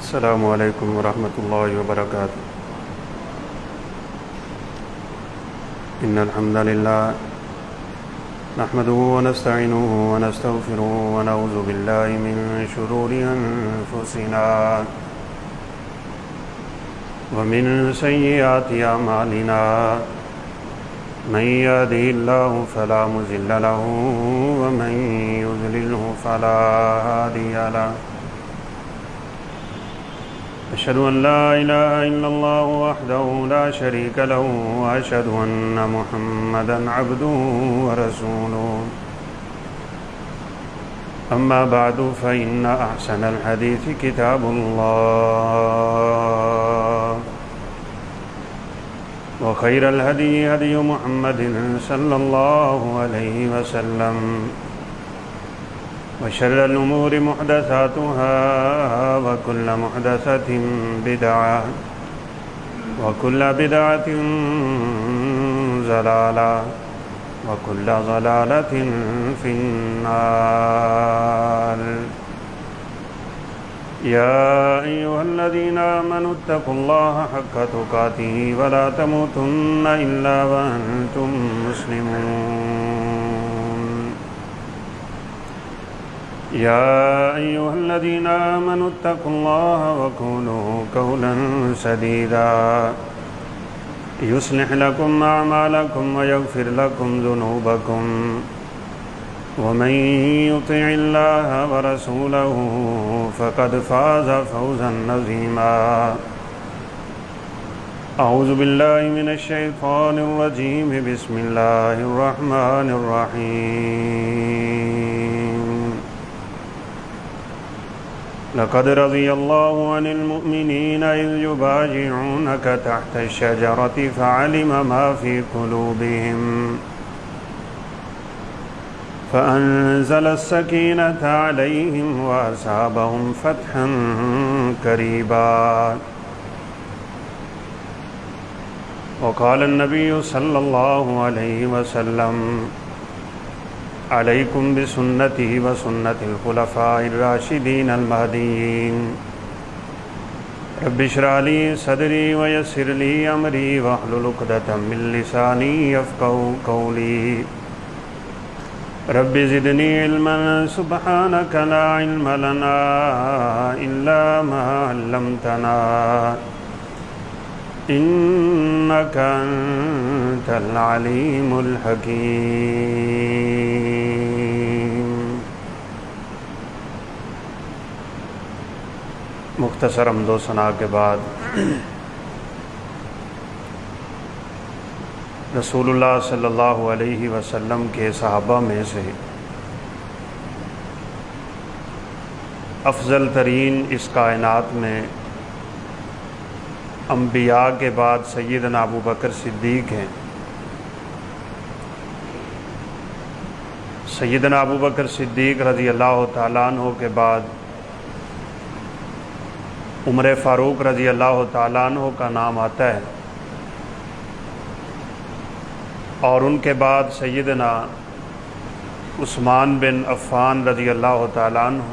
السلام علیکم ورحمۃ اللہ وبرکاتہ۔ ان الحمد للہ نحمده ونستعینه ونستغفره ونعوذ باللہ من شرور انفسنا ومن سیئات اعمالنا من يهده اللہ فلا مضل له ومن يضلله فلا هادی له۔ أشهد أن لا إله إلا الله وحده لا شريك له وأشهد أن محمدا عبده ورسوله، أما بعد فإن أحسن الحديث كتاب الله وخير الهدي هدي محمد صلى الله عليه وسلم وشر الأمور محدثاتها وكل محدثة بدعة وكل بدعة ضلالة وكل ضلالة في النار۔ يا أيها الذين آمنوا اتقوا الله حق تقاته ولا تموتن إلا وأنتم مسلمون۔ يا أيها الذين آمنوا اتقوا الله وقولوا قولا سديدا يصلح لكم أعمالكم ويغفر لكم ذنوبكم ومن يطع الله ورسوله فقد فاز فوزا عظيما۔ أعوذ بالله من الشيطان الرجيم، بسم الله الرحمن الرحيم۔ لقد رضي الله عن المؤمنين إذ يبايعونك تحت الشجرة فعلم ما في قلوبهم فأنزل السكينة عليهم وأصابهم فتحا قريبا۔ وقال النبي صلى الله عليه وسلم: علیکم بسنتی وسنت الخلفاء الراشدین المہدیین۔ رب اشرح لی صدری ویسر لی امری واحلل عقدۃ من لسانی یفقہوا قولی۔ رب زدنی علما سبحانک لا علم لنا الا ما علمتنا انک انت العلیم الحکیم۔ مختصر حمد و ثنا کے بعد رسول اللہ صلی اللہ علیہ وسلم کے صحابہ میں سے افضل ترین اس کائنات میں انبیاء کے بعد سیدنا ابو بکر صدیق ہیں۔ سیدنا ابو بکر صدیق رضی اللہ تعالیٰ عنہ کے بعد عمر فاروق رضی اللہ تعالیٰ عنہ کا نام آتا ہے، اور ان کے بعد سیدنا عثمان بن عفان رضی اللہ تعالیٰ عنہ،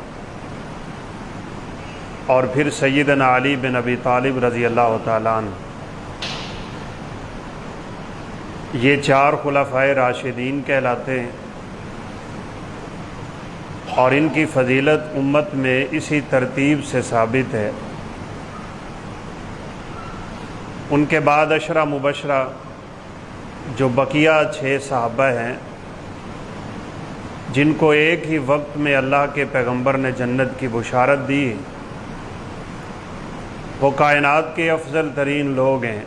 اور پھر سیدنا علی بن ابی طالب رضی اللہ تعالیٰ عنہ۔ یہ چار خلفائے راشدین کہلاتے ہیں، اور ان کی فضیلت امت میں اسی ترتیب سے ثابت ہے۔ ان کے بعد عشرہ مبشرہ جو بقیہ 6 صحابہ ہیں، جن کو ایک ہی وقت میں اللہ کے پیغمبر نے جنت کی بشارت دی، وہ کائنات کے افضل ترین لوگ ہیں۔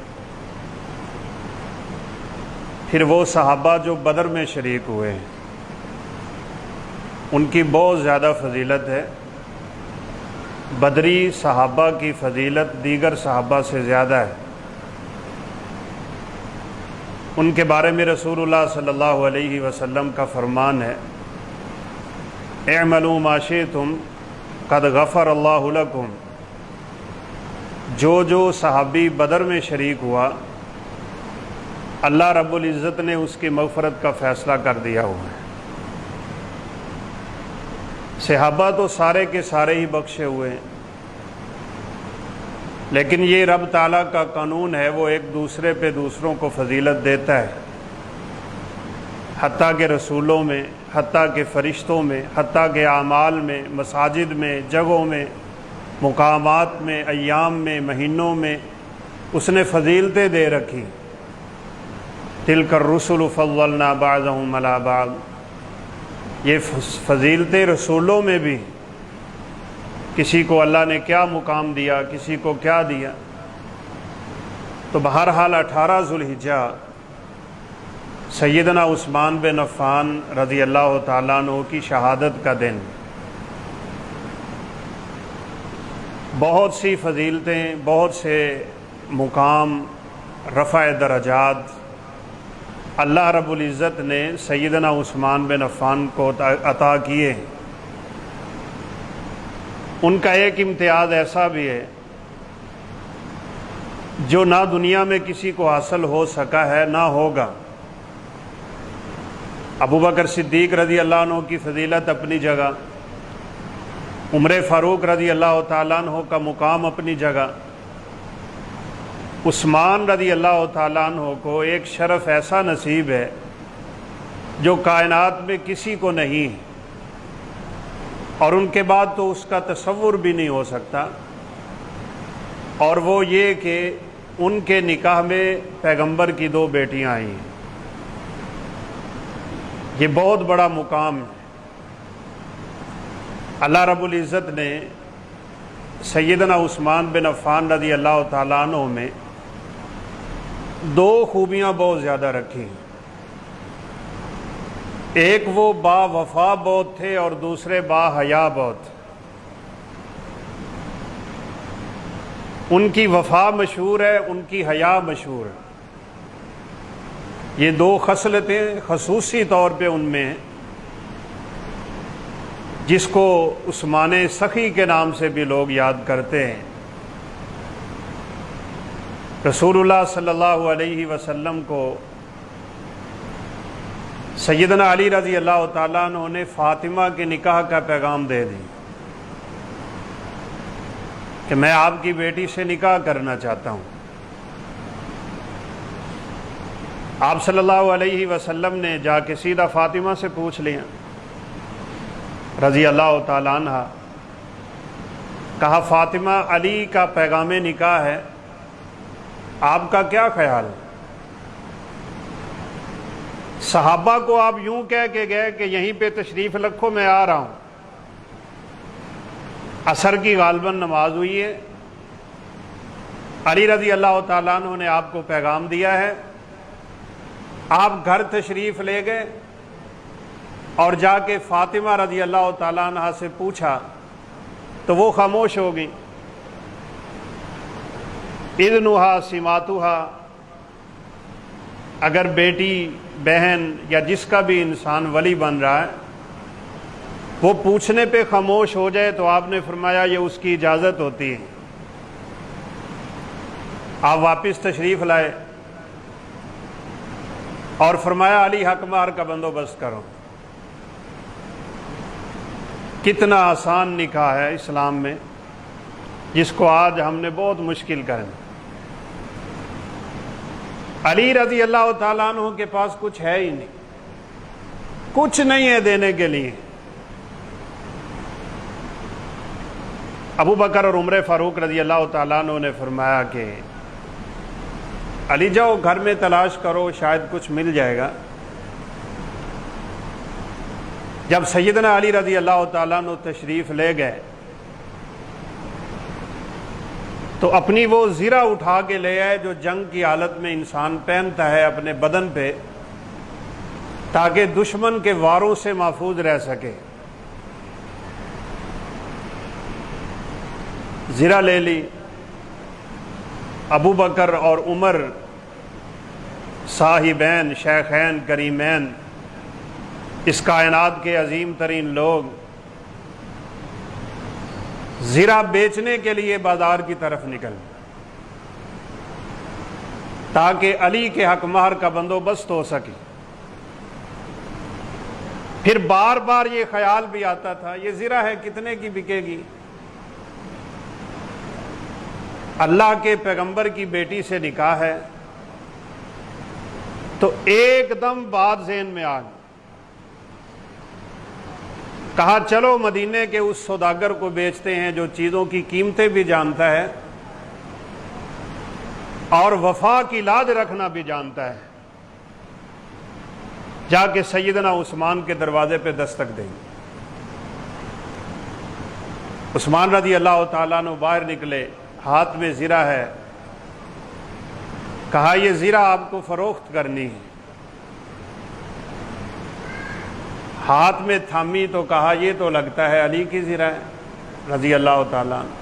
پھر وہ صحابہ جو بدر میں شریک ہوئے ہیں، ان کی بہت زیادہ فضیلت ہے۔ بدری صحابہ کی فضیلت دیگر صحابہ سے زیادہ ہے۔ ان کے بارے میں رسول اللہ صلی اللہ علیہ وسلم کا فرمان ہے، اعملوا ما شئتم قد غفر اللہ لکم۔ جو صحابی بدر میں شریک ہوا، اللہ رب العزت نے اس کی مغفرت کا فیصلہ کر دیا ہوا ہے۔ صحابہ تو سارے کے سارے ہی بخشے ہوئے ہیں، لیکن یہ رب تعالیٰ کا قانون ہے، وہ ایک دوسرے پہ دوسروں کو فضیلت دیتا ہے، حتیٰ کہ رسولوں میں، حتیٰ کہ فرشتوں میں، حتیٰ کہ اعمال میں، مساجد میں، جگہوں میں، مقامات میں، ایام میں، مہینوں میں اس نے فضیلتیں دے رکھی۔ تلک الرسل فضلنا بعضهم علی بعض، یہ فضیلتیں رسولوں میں بھی، کسی کو اللہ نے کیا مقام دیا، کسی کو کیا دیا۔ تو بہرحال 18 ذوالحجہ سیدنا عثمان بن عفان رضی اللہ تعالیٰ عنہ کی شہادت کا دن، بہت سی فضیلتیں، بہت سے مقام، رفع درجات اللہ رب العزت نے سیدنا عثمان بن عفان کو عطا کیے۔ ان کا ایک امتیاز ایسا بھی ہے جو نہ دنیا میں کسی کو حاصل ہو سکا ہے، نہ ہوگا۔ ابو بکر صدیق رضی اللہ عنہ کی فضیلت اپنی جگہ، عمر فاروق رضی اللہ تعالیٰ عنہ کا مقام اپنی جگہ، عثمان رضی اللہ تعالیٰ عنہ کو ایک شرف ایسا نصیب ہے جو کائنات میں کسی کو نہیں، اور ان کے بعد تو اس کا تصور بھی نہیں ہو سکتا، اور وہ یہ کہ ان کے نکاح میں پیغمبر کی 2 بیٹیاں آئیں۔ یہ بہت بڑا مقام ہے۔ اللہ رب العزت نے سیدنا عثمان بن عفان رضی اللہ تعالیٰ عنہ میں 2 خوبیاں بہت زیادہ رکھی۔ ایک وہ با وفا بہت تھے، اور دوسرے با حیا بہت۔ ان کی وفا مشہور ہے، ان کی حیا مشہور ہے۔ یہ 2 خصلتیں خصوصی طور پہ ان میں ہیں، جس کو عثمان سخی کے نام سے بھی لوگ یاد کرتے ہیں۔ رسول اللہ صلی اللہ علیہ وسلم کو سیدنا علی رضی اللہ تعالیٰ عنہ نے فاطمہ کے نکاح کا پیغام دے دی کہ میں آپ کی بیٹی سے نکاح کرنا چاہتا ہوں۔ آپ صلی اللہ علیہ وسلم نے جا کے سیدھا فاطمہ سے پوچھ لیا رضی اللہ تعالیٰ عنہ، کہا فاطمہ علی کا پیغام نکاح ہے، آپ کا کیا خیال ہے؟ صحابہ کو آپ یوں کہہ کے گئے کہ یہیں پہ تشریف رکھو، میں آ رہا ہوں۔ عصر کی غالباً نماز ہوئی ہے، علی رضی اللہ تعالیٰ عنہ نے آپ کو پیغام دیا ہے، آپ گھر تشریف لے گئے اور جا کے فاطمہ رضی اللہ تعالیٰ عنہ سے پوچھا تو وہ خاموش ہو گئی۔ اذنھا سماتھا، اگر بیٹی، بہن یا جس کا بھی انسان ولی بن رہا ہے وہ پوچھنے پہ خاموش ہو جائے تو آپ نے فرمایا یہ اس کی اجازت ہوتی ہے۔ آپ واپس تشریف لائے اور فرمایا علی حق مہر کا بندوبست کرو۔ کتنا آسان نکاح ہے اسلام میں، جس کو آج ہم نے بہت مشکل کر دی۔ علی رضی اللہ تعالیٰ عنہ کے پاس کچھ ہے ہی نہیں، کچھ نہیں ہے دینے کے لیے۔ ابو بکر اور عمر فاروق رضی اللہ تعالیٰ عنہ نے فرمایا کہ علی جاؤ گھر میں تلاش کرو، شاید کچھ مل جائے گا۔ جب سیدنا علی رضی اللہ تعالیٰ عنہ تشریف لے گئے تو اپنی وہ زرہ اٹھا کے لے آئے جو جنگ کی حالت میں انسان پہنتا ہے اپنے بدن پہ تاکہ دشمن کے واروں سے محفوظ رہ سکے۔ زرہ لے لی، ابو بکر اور عمر صاحبین شیخین کریمین، اس کائنات کے عظیم ترین لوگ، زرہ بیچنے کے لیے بازار کی طرف نکل تاکہ علی کے حق مہر کا بندوبست ہو سکے۔ پھر بار بار یہ خیال بھی آتا تھا یہ زرہ ہے کتنے کی بکے گی؟ اللہ کے پیغمبر کی بیٹی سے نکاح ہے، تو ایک دم بات ذہن میں آ گئی۔ کہا چلو مدینے کے اس سوداگر کو بیچتے ہیں جو چیزوں کی قیمتیں بھی جانتا ہے اور وفا کی لاج رکھنا بھی جانتا ہے۔ جا کے سیدنا عثمان کے دروازے پہ دستک دیں۔ عثمان رضی اللہ تعالیٰ عنہ باہر نکلے، ہاتھ میں زرہ ہے۔ کہا یہ زرہ آپ کو فروخت کرنی ہے۔ ہاتھ میں تھامی تو کہا یہ تو لگتا ہے علی کی زرہ ہے رضی اللہ تعالیٰ عنہ۔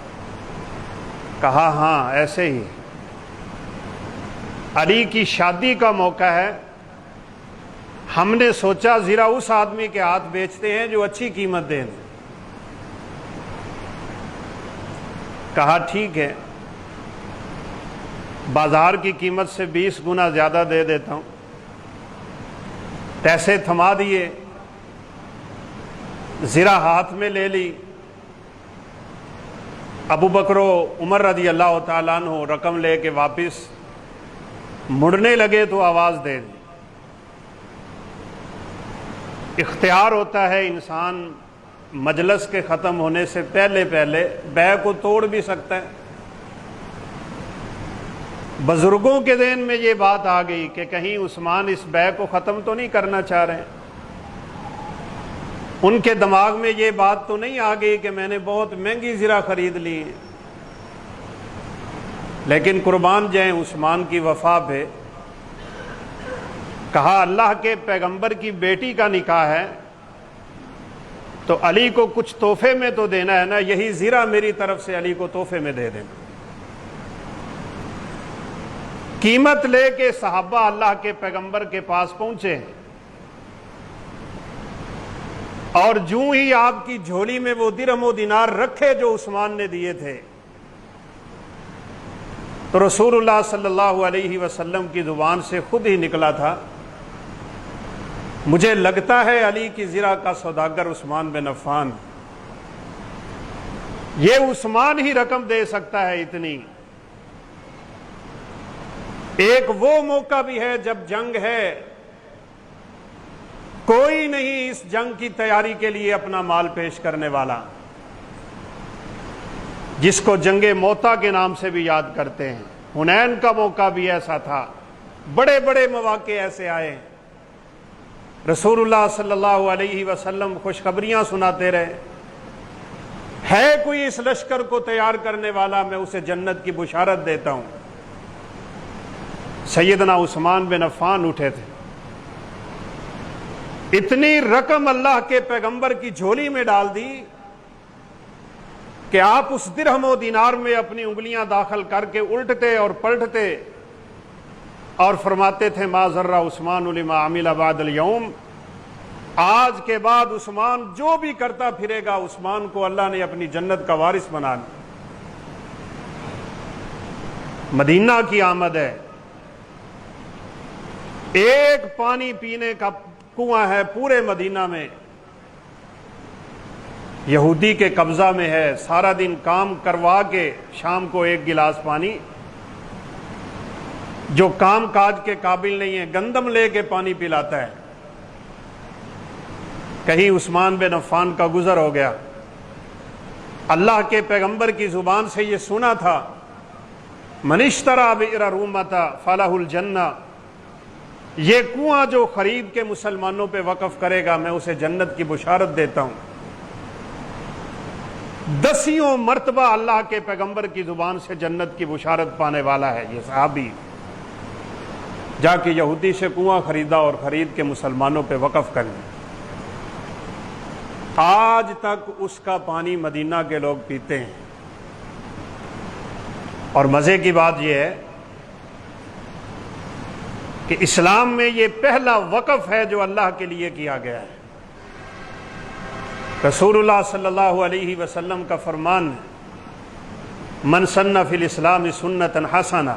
کہا ہاں ایسے ہی، علی کی شادی کا موقع ہے، ہم نے سوچا زرہ اس آدمی کے ہاتھ بیچتے ہیں جو اچھی قیمت دے دیں۔ کہا ٹھیک ہے، بازار کی قیمت سے 20 گنا زیادہ دے دیتا ہوں۔ پیسے تھما دیے، زرہ ہاتھ میں لے لی۔ ابو بکر و عمر رضی اللہ تعالیٰ عنہ رقم لے کے واپس مڑنے لگے تو آواز دے دی۔ اختیار ہوتا ہے انسان مجلس کے ختم ہونے سے پہلے بیع کو توڑ بھی سکتا ہے۔ بزرگوں کے ذہن میں یہ بات آ گئی کہ کہیں عثمان اس بیع کو ختم تو نہیں کرنا چاہ رہے ہیں۔ ان کے دماغ میں یہ بات تو نہیں آ گئی کہ میں نے بہت مہنگی زرہ خرید لی ہے۔ لیکن قربان جائیں عثمان کی وفا پہ، کہا اللہ کے پیغمبر کی بیٹی کا نکاح ہے تو علی کو کچھ تحفے میں تو دینا ہے نا، یہی زرہ میری طرف سے علی کو تحفے میں دے دینا۔ قیمت لے کے صحابہ اللہ کے پیغمبر کے پاس پہنچے اور جوں ہی آپ کی جھولی میں وہ درہم و دینار رکھے جو عثمان نے دیے تھے تو رسول اللہ صلی اللہ علیہ وسلم کی زبان سے خود ہی نکلا تھا، مجھے لگتا ہے علی کی زرہ کا سوداگر عثمان بن عفان، یہ عثمان ہی رقم دے سکتا ہے اتنی۔ ایک وہ موقع بھی ہے جب جنگ ہے، کوئی نہیں اس جنگ کی تیاری کے لیے اپنا مال پیش کرنے والا، جس کو جنگ موتا کے نام سے بھی یاد کرتے ہیں۔ حنین کا موقع بھی ایسا تھا، بڑے بڑے مواقع ایسے آئے، رسول اللہ صلی اللہ علیہ وسلم خوشخبریاں سناتے رہے، ہے کوئی اس لشکر کو تیار کرنے والا میں اسے جنت کی بشارت دیتا ہوں۔ سیدنا عثمان بن عفان اٹھے تھے، اتنی رقم اللہ کے پیغمبر کی جھولی میں ڈال دی کہ آپ اس درہم و دینار میں اپنی انگلیاں داخل کر کے الٹتے اور پلٹتے اور فرماتے تھے ما ذر عثمان لما عمل بعد اليوم، آج کے بعد عثمان جو بھی کرتا پھرے گا، عثمان کو اللہ نے اپنی جنت کا وارث بنا لیا۔ مدینہ کی آمد ہے، ایک پانی پینے کا کنواں ہے پورے مدینہ میں، یہودی کے قبضہ میں ہے، سارا دن کام کروا کے شام کو ایک گلاس پانی، جو کام کاج کے قابل نہیں ہے، گندم لے کے پانی پلاتا ہے۔ کہیں عثمان بن عفان کا گزر ہو گیا، اللہ کے پیغمبر کی زبان سے یہ سنا تھا، من اشتری بئر رومۃ فلہ الجنہ، یہ کنواں جو خرید کے مسلمانوں پہ وقف کرے گا میں اسے جنت کی بشارت دیتا ہوں۔ 10 مرتبہ اللہ کے پیغمبر کی زبان سے جنت کی بشارت پانے والا ہے یہ صحابی، جا کے یہودی سے کنواں خریدا اور خرید کے مسلمانوں پہ وقف کریں۔ آج تک اس کا پانی مدینہ کے لوگ پیتے ہیں۔ اور مزے کی بات یہ ہے کہ اسلام میں یہ پہلا وقف ہے جو اللہ کے لیے کیا گیا ہے۔ رسول اللہ صلی اللہ علیہ وسلم کا فرمان ہے، من سن فی الاسلام سنتا حسنہ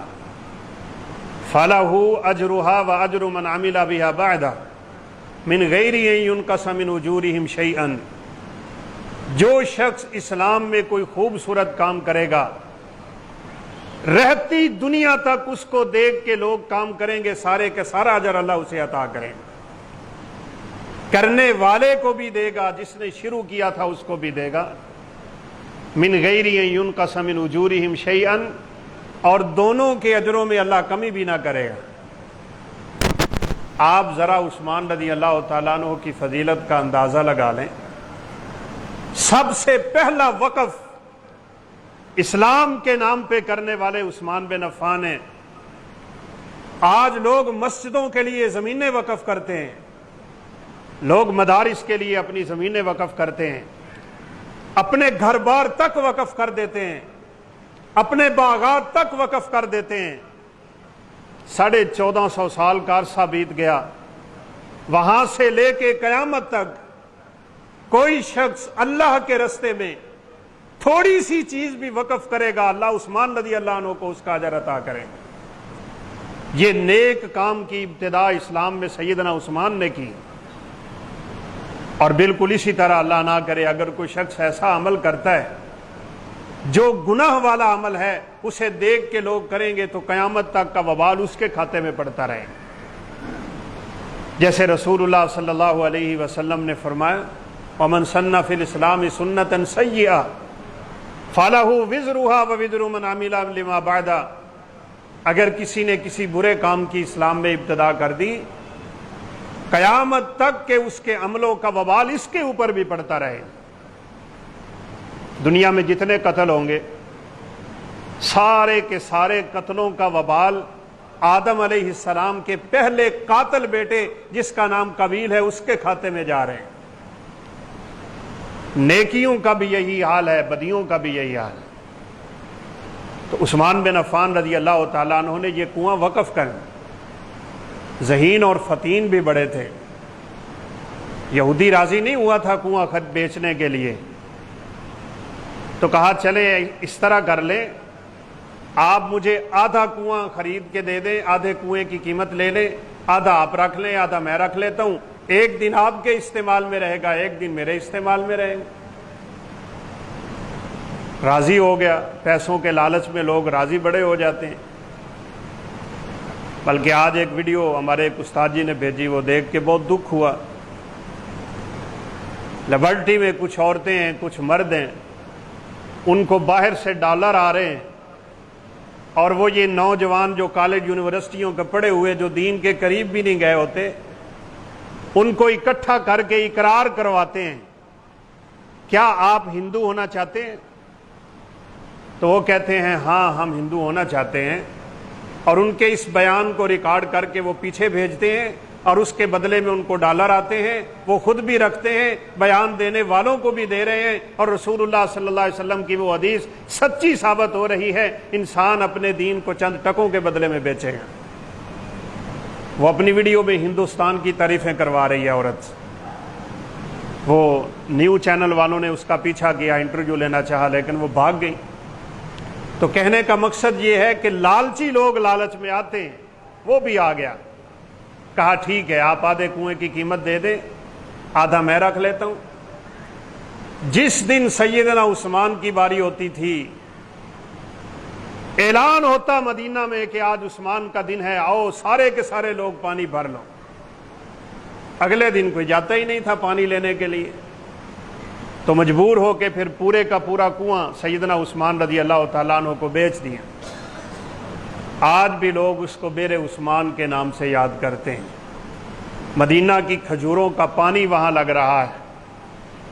فلہ اجرھا واجر من عمل بها بعدہ من غیر ان ینقص من اجورہم شیئا، جو شخص اسلام میں کوئی خوبصورت کام کرے گا، رہتی دنیا تک اس کو دیکھ کے لوگ کام کریں گے، سارے کے سارا اجر اللہ اسے عطا کریں گے، کرنے والے کو بھی دے گا، جس نے شروع کیا تھا اس کو بھی دے گا، من غیر ان ینقص من اجورہم شیئا، اور دونوں کے اجروں میں اللہ کمی بھی نہ کرے گا۔ آپ ذرا عثمان رضی اللہ تعالیٰ عنہ کی فضیلت کا اندازہ لگا لیں۔ سب سے پہلا وقف اسلام کے نام پہ کرنے والے عثمان بن عفان ہیں۔ آج لوگ مسجدوں کے لیے زمینیں وقف کرتے ہیں، لوگ مدارس کے لیے اپنی زمینیں وقف کرتے ہیں، اپنے گھر بار تک وقف کر دیتے ہیں، اپنے باغات تک وقف کر دیتے ہیں۔ 1450 سال کا عرصہ بیت گیا، وہاں سے لے کے قیامت تک کوئی شخص اللہ کے رستے میں تھوڑی سی چیز بھی وقف کرے گا، اللہ عثمان رضی اللہ عنہ کو اس کا اجر عطا کرے گا۔ یہ نیک کام کی ابتدا اسلام میں سیدنا عثمان نے کی، اور بالکل اسی طرح اللہ نہ کرے اگر کوئی شخص ایسا عمل کرتا ہے جو گناہ والا عمل ہے، اسے دیکھ کے لوگ کریں گے تو قیامت تک کا وبال اس کے کھاتے میں پڑتا رہے گا۔ جیسے رسول اللہ صلی اللہ علیہ وسلم نے فرمایا، وَمَنْ سَنَّ فِي الْإِسْلَامِ سُنَّةً سَيِّئَةً فَلَهُ وِزْرُهَا وَوِزْرُ مَنْ عَمِلَ لِمَا بَعْدَهُ، اگر کسی نے کسی برے کام کی اسلام میں ابتدا کر دی، قیامت تک کہ اس کے عملوں کا وبال اس کے اوپر بھی پڑتا رہے۔ دنیا میں جتنے قتل ہوں گے، سارے کے سارے قتلوں کا وبال آدم علیہ السلام کے پہلے قاتل بیٹے جس کا نام قابیل ہے اس کے کھاتے میں جا رہے ہیں۔ نیکیوں کا بھی یہی حال ہے، بدیوں کا بھی یہی حال ہے۔ تو عثمان بن عفان رضی اللہ تعالیٰ عنہ نے یہ کنواں وقف کر، ذہین اور فتین بھی بڑے تھے، یہودی راضی نہیں ہوا تھا کنواں خود بیچنے کے لیے، تو کہا چلے اس طرح کر لیں، آپ مجھے آدھا کنواں خرید کے دے دیں، آدھے کنویں کی قیمت لے لیں، آدھا آپ رکھ لیں آدھا میں رکھ لیتا ہوں، ایک دن آپ کے استعمال میں رہے گا ایک دن میرے استعمال میں رہے گا۔ راضی ہو گیا۔ پیسوں کے لالچ میں لوگ راضی بڑے ہو جاتے ہیں۔ بلکہ آج ایک ویڈیو ہمارے ایک استاد جی نے بھیجی، وہ دیکھ کے بہت دکھ ہوا۔ لیبرٹی میں کچھ عورتیں ہیں کچھ مرد ہیں، ان کو باہر سے ڈالر آ رہے ہیں، اور وہ یہ نوجوان جو کالج یونیورسٹیوں کے پڑھے ہوئے جو دین کے قریب بھی نہیں گئے ہوتے، ان کو اکٹھا کر کے اقرار کرواتے ہیں، کیا آپ ہندو ہونا چاہتے ہیں؟ تو وہ کہتے ہیں ہاں ہم ہندو ہونا چاہتے ہیں، اور ان کے اس بیان کو ریکارڈ کر کے وہ پیچھے بھیجتے ہیں، اور اس کے بدلے میں ان کو ڈالر آتے ہیں، وہ خود بھی رکھتے ہیں، بیان دینے والوں کو بھی دے رہے ہیں، اور رسول اللہ صلی اللہ علیہ وسلم کی وہ حدیث سچی ثابت ہو رہی ہے، انسان اپنے دین کو چند ٹکوں کے بدلے میں بیچے گا۔ وہ اپنی ویڈیو میں ہندوستان کی تعریفیں کروا رہی ہے عورت، وہ نیو چینل والوں نے اس کا پیچھا کیا، انٹرویو لینا چاہا لیکن وہ بھاگ گئی۔ تو کہنے کا مقصد یہ ہے کہ لالچی لوگ لالچ میں آتے ہیں، وہ بھی آ گیا، کہا ٹھیک ہے آپ آدھے کنویں کی قیمت دے دیں، آدھا میں رکھ لیتا ہوں۔ جس دن سیدنا عثمان کی باری ہوتی تھی، اعلان ہوتا مدینہ میں کہ آج عثمان کا دن ہے، آؤ سارے کے سارے لوگ پانی بھر لو۔ اگلے دن کوئی جاتا ہی نہیں تھا پانی لینے کے لیے، تو مجبور ہو کے پھر پورے کا پورا کنواں سیدنا عثمان رضی اللہ تعالیٰ عنہ کو بیچ دیا۔ آج بھی لوگ اس کو بئر عثمان کے نام سے یاد کرتے ہیں۔ مدینہ کی کھجوروں کا پانی وہاں لگ رہا ہے،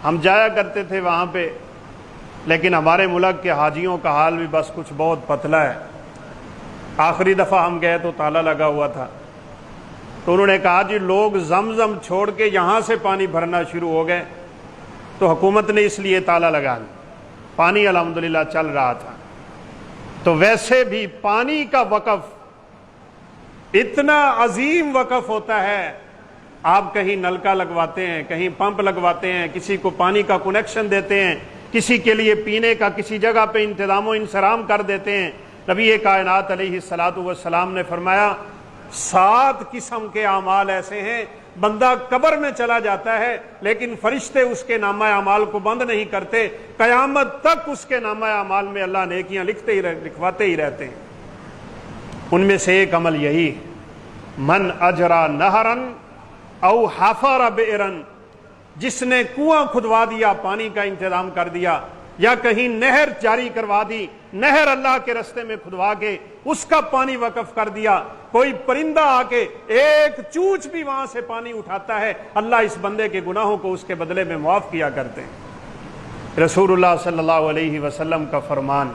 ہم جایا کرتے تھے وہاں پہ، لیکن ہمارے ملک کے حاجیوں کا حال بھی بس کچھ بہت پتلا ہے۔ آخری دفعہ ہم گئے تو تالا لگا ہوا تھا، تو انہوں نے کہا جی لوگ زمزم چھوڑ کے یہاں سے پانی بھرنا شروع ہو گئے، تو حکومت نے اس لیے تالا لگا دیا۔ پانی الحمدللہ چل رہا تھا۔ تو ویسے بھی پانی کا وقف اتنا عظیم وقف ہوتا ہے، آپ کہیں نلکا لگواتے ہیں، کہیں پمپ لگواتے ہیں، کسی کو پانی کا کنیکشن دیتے ہیں، کسی کے لیے پینے کا کسی جگہ پہ انتظام و انصرام کر دیتے ہیں۔ نبی کائنات علیہ الصلوۃ والسلام نے فرمایا 7 قسم کے اعمال ایسے ہیں، بندہ قبر میں چلا جاتا ہے لیکن فرشتے اس کے نامہ اعمال کو بند نہیں کرتے، قیامت تک اس کے نامہ اعمال میں اللہ نیکیاں لکھواتے ہی رہتے ہیں۔ ان میں سے ایک عمل یہی، من اجرا نہرن او حفر بئرن، جس نے کنواں کھدوا دیا، پانی کا انتظام کر دیا، یا کہیں نہر جاری کروا دی، نہر اللہ کے رستے میں کھدوا کے اس کا پانی وقف کر دیا، کوئی پرندہ آ کے ایک چونچ بھی وہاں سے پانی اٹھاتا ہے، اللہ اس بندے کے گناہوں کو اس کے بدلے میں معاف کیا کرتے ہیں۔ رسول اللہ صلی اللہ علیہ وسلم کا فرمان،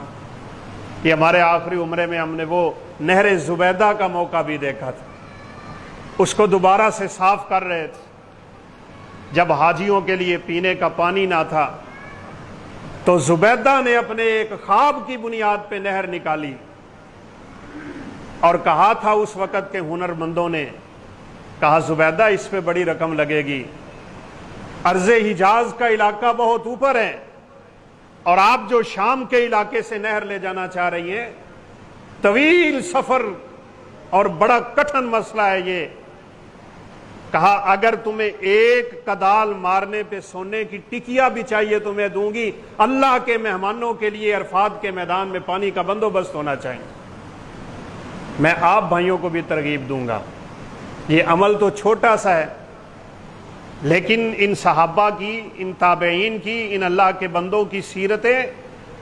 یہ ہمارے آخری عمرے میں ہم نے وہ نہر زبیدہ کا موقع بھی دیکھا تھا، اس کو دوبارہ سے صاف کر رہے تھے، جب حاجیوں کے لیے پینے کا پانی نہ تھا تو زبیدہ نے اپنے ایک خواب کی بنیاد پہ نہر نکالی اور کہا تھا اس وقت کے ہنر مندوں نے، کہا زبیدہ اس پہ بڑی رقم لگے گی، ارض حجاز کا علاقہ بہت اوپر ہے اور آپ جو شام کے علاقے سے نہر لے جانا چاہ رہی ہیں، طویل سفر اور بڑا کٹھن مسئلہ ہے یہ۔ کہا اگر تمہیں ایک کدال مارنے پہ سونے کی ٹکیا بھی چاہیے تو میں دوں گی، اللہ کے مہمانوں کے لیے عرفات کے میدان میں پانی کا بندوبست ہونا چاہیے۔ میں آپ بھائیوں کو بھی ترغیب دوں گا، یہ عمل تو چھوٹا سا ہے، لیکن ان صحابہ کی، ان تابعین کی، ان اللہ کے بندوں کی سیرتیں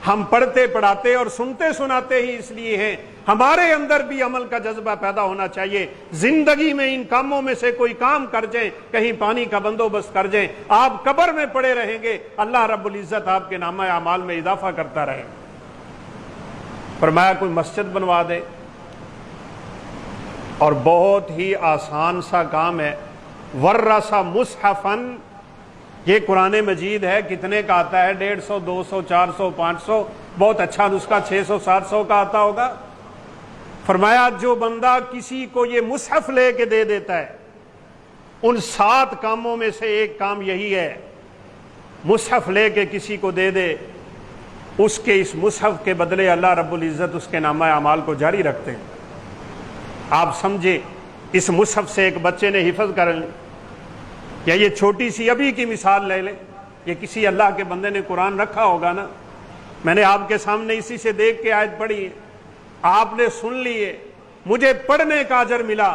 ہم پڑھتے پڑھاتے اور سنتے سناتے ہی اس لیے ہیں، ہمارے اندر بھی عمل کا جذبہ پیدا ہونا چاہیے۔ زندگی میں ان کاموں میں سے کوئی کام کر جائیں، کہیں پانی کا بندوبست کر جائیں، آپ قبر میں پڑے رہیں گے، اللہ رب العزت آپ کے نامہ اعمال میں اضافہ کرتا رہے۔ فرمایا کوئی مسجد بنوا دے، اور بہت ہی آسان سا کام ہے، ورثہ مصحفن، یہ قرآن مجید ہے، کتنے کا آتا ہے؟ 150، 200، 400، 500، بہت اچھا نسخہ 600، 700 کا آتا ہوگا۔ فرمایا جو بندہ کسی کو یہ مصحف لے کے دے دیتا ہے، ان 7 کاموں میں سے ایک کام یہی ہے، مصحف لے کے کسی کو دے دے، اس کے اس مصحف کے بدلے اللہ رب العزت اس کے نامہ اعمال کو جاری رکھتے ہیں۔ آپ سمجھے، اس مصحف سے ایک بچے نے حفظ کر لی، یا یہ چھوٹی سی ابھی کی مثال لے لیں، یہ کسی اللہ کے بندے نے قرآن رکھا ہوگا نا، میں نے آپ کے سامنے اسی سے دیکھ کے آیت پڑھی ہے، آپ نے سن لیے، مجھے پڑھنے کا اجر ملا،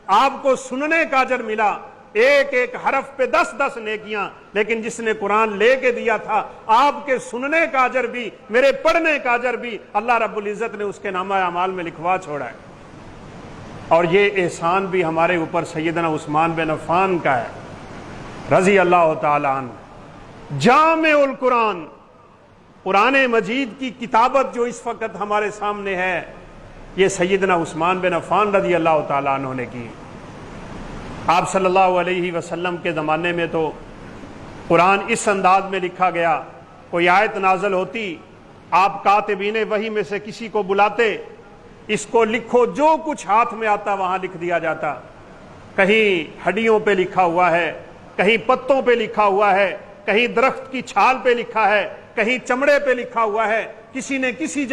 آپ کو سننے کا اجر ملا، ایک ایک حرف پہ 10 نیکیاں، لیکن جس نے قرآن لے کے دیا تھا، آپ کے سننے کا اجر بھی، میرے پڑھنے کا اجر بھی اللہ رب العزت نے اس کے نامہ اعمال میں لکھوا چھوڑا ہے۔ اور یہ احسان بھی ہمارے اوپر سیدنا عثمان بن عفان کا ہے رضی اللہ تعالی عنہ۔ جامع القرآن، قرآن مجید کی کتابت جو اس وقت ہمارے سامنے ہے، یہ سیدنا عثمان بن عفان رضی اللہ تعالیٰ عنہ نے کی۔ آپ صلی اللہ علیہ وسلم کے زمانے میں تو قرآن اس انداز میں لکھا گیا، کوئی آیت نازل ہوتی، آپ کاتبین وحی میں سے کسی کو بلاتے، اس کو لکھو، جو کچھ ہاتھ میں آتا وہاں لکھ دیا جاتا، کہیں ہڈیوں پہ لکھا ہوا ہے، کہیں پتوں پہ لکھا ہوا ہے، کہیں درخت کی چھال پہ لکھا ہے، کہیں چمڑے پہ لکھا ہوا ہے، کسی نے کسی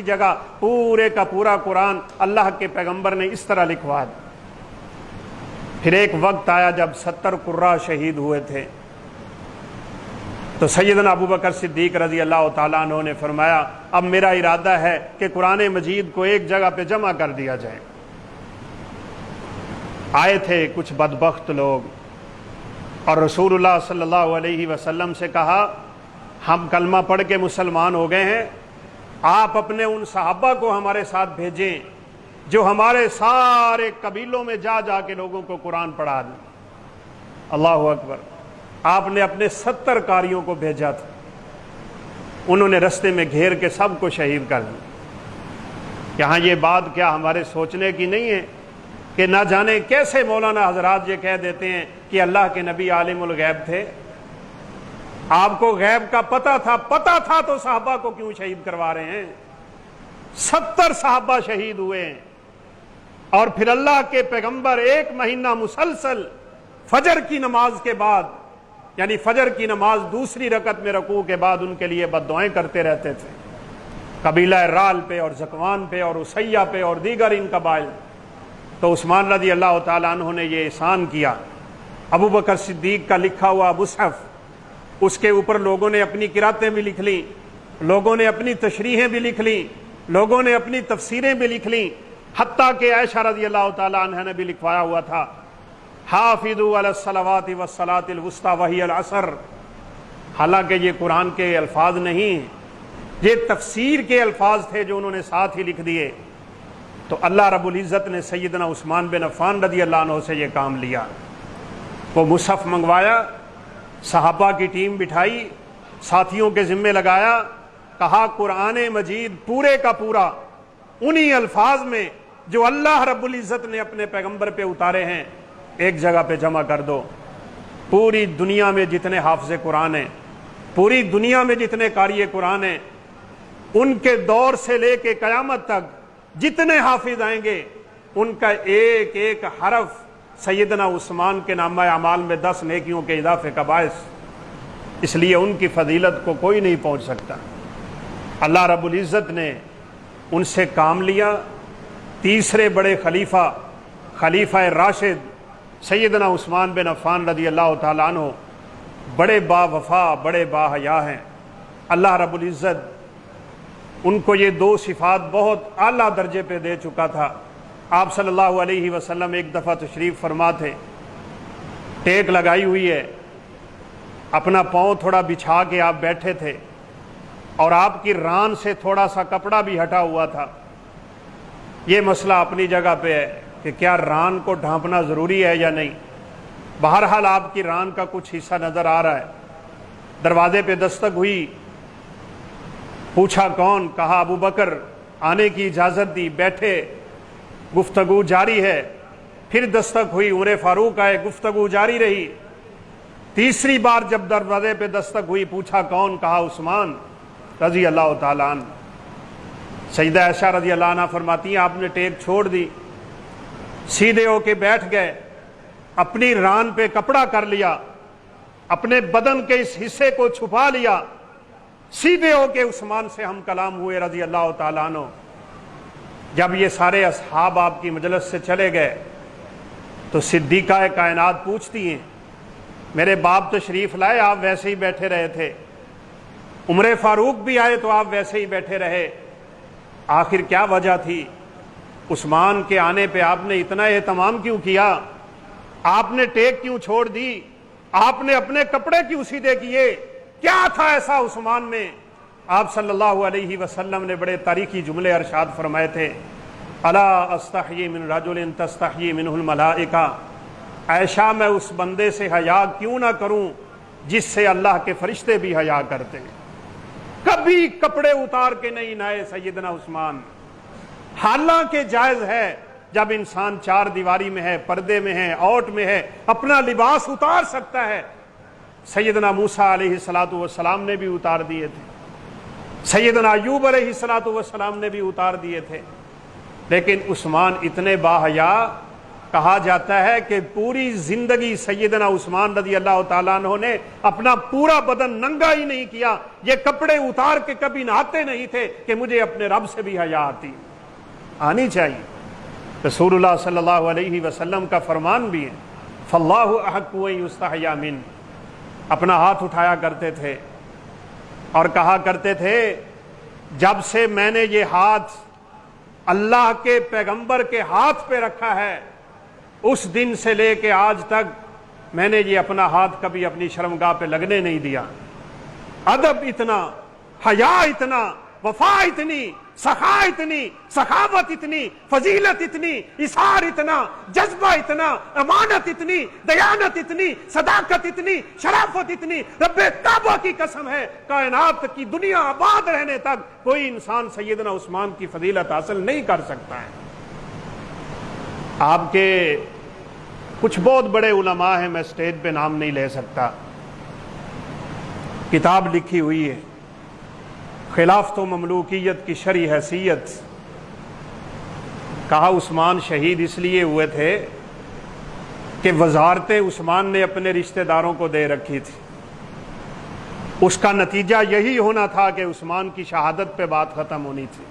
جگہ پورے کا پورا قرآن اللہ کے پیغمبر نے اس طرح لکھوا دیا۔ پھر ایک وقت آیا جب 70 قراء شہید ہوئے تھے، تو سیدنا ابو بکر صدیق رضی اللہ تعالیٰ عنہ نے فرمایا اب میرا ارادہ ہے کہ قرآن مجید کو ایک جگہ پہ جمع کر دیا جائے۔ آئے تھے کچھ بدبخت لوگ اور رسول اللہ صلی اللہ علیہ وسلم سے کہا ہم کلمہ پڑھ کے مسلمان ہو گئے ہیں، آپ اپنے ان صحابہ کو ہمارے ساتھ بھیجیں جو ہمارے سارے قبیلوں میں جا جا کے لوگوں کو قرآن پڑھا دیں۔ اللہ اکبر۔ آپ نے اپنے 70 قاریوں کو بھیجا تھا، انہوں نے رستے میں گھیر کے سب کو شہید کر دیا۔ یہاں یہ بات کیا ہمارے سوچنے کی نہیں ہے کہ نہ جانے کیسے مولانا حضرات یہ کہہ دیتے ہیں کہ اللہ کے نبی عالم الغیب تھے؟ آپ کو غیب کا پتہ تھا تو صحابہ کو کیوں شہید کروا رہے ہیں؟ 70 صحابہ شہید ہوئے ہیں، اور پھر اللہ کے پیغمبر 1 مہینہ مسلسل فجر کی نماز کے بعد، یعنی فجر کی نماز دوسری رکعت میں رکوع کے بعد ان کے لیے بد دعائیں کرتے رہتے تھے، قبیلہ رال پہ اور زکوان پہ اور اسیہ پہ اور دیگر ان قبائل۔ تو عثمان رضی اللہ تعالیٰ عنہ نے یہ احسان کیا، ابو بکر صدیق کا لکھا ہوا مصحف، اس کے اوپر لوگوں نے اپنی قراتیں بھی لکھ لیں، لوگوں نے اپنی تشریحیں بھی لکھ لیں، لوگوں نے اپنی تفسیریں بھی لکھ لیں، حتیٰ کہ عائشہ رضی اللہ تعالیٰ عنہ نے بھی لکھوایا ہوا تھا حافظوا علی الصلوات والصلاۃ الوسطی وہی العصر۔ حالانکہ یہ قرآن کے الفاظ نہیں ہیں، یہ تفسیر کے الفاظ تھے جو انہوں نے ساتھ ہی لکھ دیے۔ تو اللہ رب العزت نے سیدنا عثمان بن عفان رضی اللہ عنہ سے یہ کام لیا، وہ مصحف منگوایا، صحابہ کی ٹیم بٹھائی، ساتھیوں کے ذمے لگایا، کہا قرآن مجید پورے کا پورا انہی الفاظ میں جو اللہ رب العزت نے اپنے پیغمبر پہ اتارے ہیں ایک جگہ پہ جمع کر دو۔ پوری دنیا میں جتنے حافظ قرآن ہیں، پوری دنیا میں جتنے قاری قرآن ہیں، ان کے دور سے لے کے قیامت تک جتنے حافظ آئیں گے ان کا ایک ایک حرف سیدنا عثمان کے نامہ اعمال میں 10 نیکیوں کے اضافے کا باعث، اس لیے ان کی فضیلت کو کوئی نہیں پہنچ سکتا۔ اللہ رب العزت نے ان سے کام لیا۔ تیسرے بڑے خلیفہ راشد سیدنا عثمان بن عفان رضی اللہ تعالیٰ عنہ بڑے با وفا، بڑے با حیا ہیں۔ اللہ رب العزت ان کو یہ 2 صفات بہت اعلیٰ درجے پہ دے چکا تھا۔ آپ صلی اللہ علیہ وسلم ایک دفعہ تشریف فرما تھے، ٹیک لگائی ہوئی ہے، اپنا پاؤں تھوڑا بچھا کے آپ بیٹھے تھے اور آپ کی ران سے تھوڑا سا کپڑا بھی ہٹا ہوا تھا۔ یہ مسئلہ اپنی جگہ پہ ہے کہ کیا ران کو ڈھانپنا ضروری ہے یا نہیں۔ بہرحال آپ کی ران کا کچھ حصہ نظر آ رہا ہے۔ دروازے پہ دستک ہوئی، پوچھا کون؟ کہا ابو بکر۔ آنے کی اجازت دی، بیٹھے، گفتگو جاری ہے۔ پھر دستک ہوئی، عمر فاروق آئے، گفتگو جاری رہی۔ تیسری بار جب دروازے پہ دستک ہوئی، پوچھا کون؟ کہا عثمان رضی اللہ تعالیٰ عنہ۔ سیدہ عائشہ رضی اللہ عنہ فرماتی ہیں آپ نے ٹیک چھوڑ دی، سیدھے ہو کے بیٹھ گئے، اپنی ران پہ کپڑا کر لیا، اپنے بدن کے اس حصے کو چھپا لیا، سیدھے ہو کے عثمان سے ہم کلام ہوئے رضی اللہ تعالیٰ عنہ۔ جب یہ سارے اصحاب آپ کی مجلس سے چلے گئے تو صدیقہ کائنات پوچھتی ہیں میرے باپ تشریف لائے، آپ ویسے ہی بیٹھے رہے تھے، عمر فاروق بھی آئے تو آپ ویسے ہی بیٹھے رہے، آخر کیا وجہ تھی؟ عثمان کے آنے پہ آپ نے اتنا اہتمام کیوں کیا؟ آپ نے ٹیک کیوں چھوڑ دی؟ آپ نے اپنے کپڑے کیوں سیدھے کیے؟ کیا تھا ایسا عثمان میں؟ آپ صلی اللہ علیہ وسلم نے بڑے تاریخی جملے ارشاد فرمائے تھے، الا استحیی من رجل تستحیی منہ الملائکہ، عائشہ میں اس بندے سے حیا کیوں نہ کروں جس سے اللہ کے فرشتے بھی حیا کرتے ہیں۔ کبھی کپڑے اتار کے نہیں نہائے سیدنا عثمان، حالانکہ جائز ہے جب انسان 4 دیواری میں ہے، پردے میں ہے، اوٹ میں ہے، اپنا لباس اتار سکتا ہے۔ سیدنا موسیٰ علیہ السلام نے بھی اتار دیے تھے، سیدنا ایوب علیہ السلام نے بھی اتار دیے تھے، لیکن عثمان اتنے باحیا، کہا جاتا ہے کہ پوری زندگی سیدنا عثمان رضی اللہ تعالیٰ عنہ نے اپنا پورا بدن ننگا ہی نہیں کیا، یہ کپڑے اتار کے کبھی نہاتے نہیں تھے کہ مجھے اپنے رب سے بھی حیا آنی چاہیے۔ رسول اللہ صلی اللہ علیہ وسلم کا فرمان بھی ہے، فاللہ احق ان یستحییٰ منہ، اپنا ہاتھ اٹھایا کرتے تھے، اور کہا کرتے تھے جب سے میں نے یہ ہاتھ اللہ کے پیغمبر کے ہاتھ پہ رکھا ہے اس دن سے لے کے آج تک میں نے یہ اپنا ہاتھ کبھی اپنی شرمگاہ پہ لگنے نہیں دیا۔ ادب اتنا، حیا اتنا، وفا اتنی، سخا اتنی، سخاوت اتنی، فضیلت اتنی، اثار اتنا، جذبہ اتنا، امانت اتنی، دیانت اتنی، صداقت اتنی، شرافت اتنی، رب کعبہ کی قسم ہے کائنات کی دنیا آباد رہنے تک کوئی انسان سیدنا عثمان کی فضیلت حاصل نہیں کر سکتا ہے۔ آپ کے کچھ بہت بڑے علماء ہیں، میں سٹیج پہ نام نہیں لے سکتا، کتاب لکھی ہوئی ہے خلافت و مملوکیت کی شرعی حیثیت۔ کہا عثمان شہید اس لیے ہوئے تھے کہ وزارتیں عثمان نے اپنے رشتہ داروں کو دے رکھی تھی، اس کا نتیجہ یہی ہونا تھا کہ عثمان کی شہادت پہ بات ختم ہونی تھی۔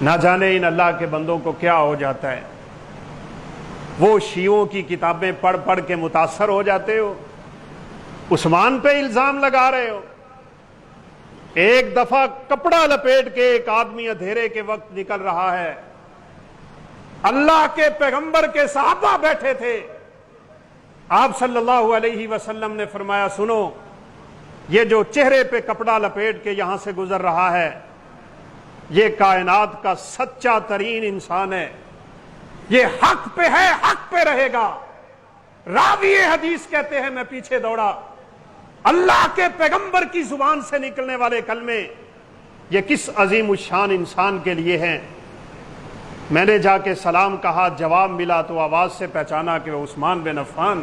نہ جانے ان اللہ کے بندوں کو کیا ہو جاتا ہے، وہ شیعوں کی کتابیں پڑھ پڑھ کے متاثر ہو جاتے ہو، عثمان پہ الزام لگا رہے ہو۔ ایک دفعہ کپڑا لپیٹ کے ایک آدمی اندھیرے کے وقت نکل رہا ہے، اللہ کے پیغمبر کے صحابہ بیٹھے تھے، آپ صلی اللہ علیہ وسلم نے فرمایا سنو، یہ جو چہرے پہ کپڑا لپیٹ کے یہاں سے گزر رہا ہے یہ کائنات کا سچا ترین انسان ہے، یہ حق پہ ہے، حق پہ رہے گا۔ راوی حدیث کہتے ہیں میں پیچھے دوڑا، اللہ کے پیغمبر کی زبان سے نکلنے والے کلمے یہ کس عظیم الشان انسان کے لیے ہیں۔ میں نے جا کے سلام کہا، جواب ملا تو آواز سے پہچانا کہ وہ عثمان بن عفان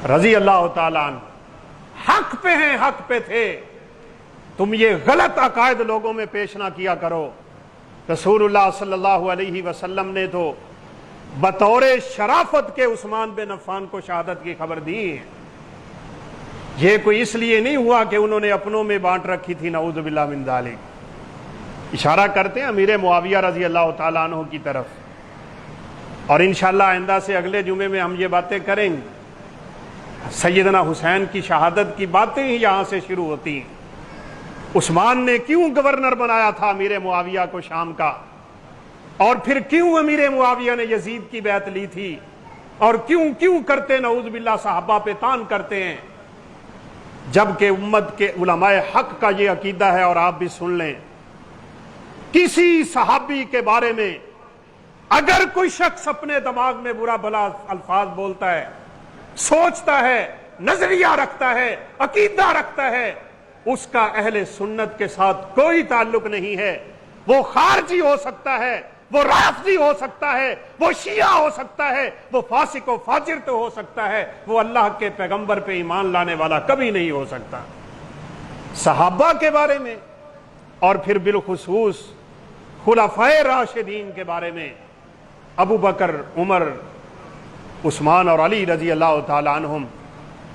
رضی اللہ تعالیٰ عنہ حق پہ ہیں، حق پہ تھے۔ تم یہ غلط عقائد لوگوں میں پیش نہ کیا کرو۔ رسول اللہ صلی اللہ علیہ وسلم نے تو بطور شرافت کے عثمان بن عفان کو شہادت کی خبر دی ہے۔ یہ کوئی اس لیے نہیں ہوا کہ انہوں نے اپنوں میں بانٹ رکھی تھی، نعوذ باللہ من ذالک۔ اشارہ کرتے ہیں امیر معاویہ رضی اللہ تعالیٰ عنہ کی طرف، اور انشاءاللہ آئندہ سے اگلے جمعے میں ہم یہ باتیں کریں گے۔ سیدنا حسین کی شہادت کی باتیں ہی یہاں سے شروع ہوتی ہیں۔ عثمان نے کیوں گورنر بنایا تھا امیر معاویہ کو شام کا، اور پھر کیوں امیر معاویہ نے یزید کی بیعت لی تھی، اور کیوں کرتے نعوذ باللہ صحابہ پہ تان کرتے ہیں، جبکہ امت کے علماء حق کا یہ عقیدہ ہے۔ اور آپ بھی سن لیں، کسی صحابی کے بارے میں اگر کوئی شخص اپنے دماغ میں برا بھلا الفاظ بولتا ہے، سوچتا ہے، نظریہ رکھتا ہے، عقیدہ رکھتا ہے، اس کا اہل سنت کے ساتھ کوئی تعلق نہیں ہے۔ وہ خارجی ہو سکتا ہے، وہ رافضی ہو سکتا ہے، وہ شیعہ ہو سکتا ہے، وہ فاسق و فاجر تو ہو سکتا ہے، وہ اللہ کے پیغمبر پہ ایمان لانے والا کبھی نہیں ہو سکتا۔ صحابہ کے بارے میں اور پھر بالخصوص خلفائے راشدین کے بارے میں، ابو بکر، عمر، عثمان اور علی رضی اللہ تعالیٰ عنہم،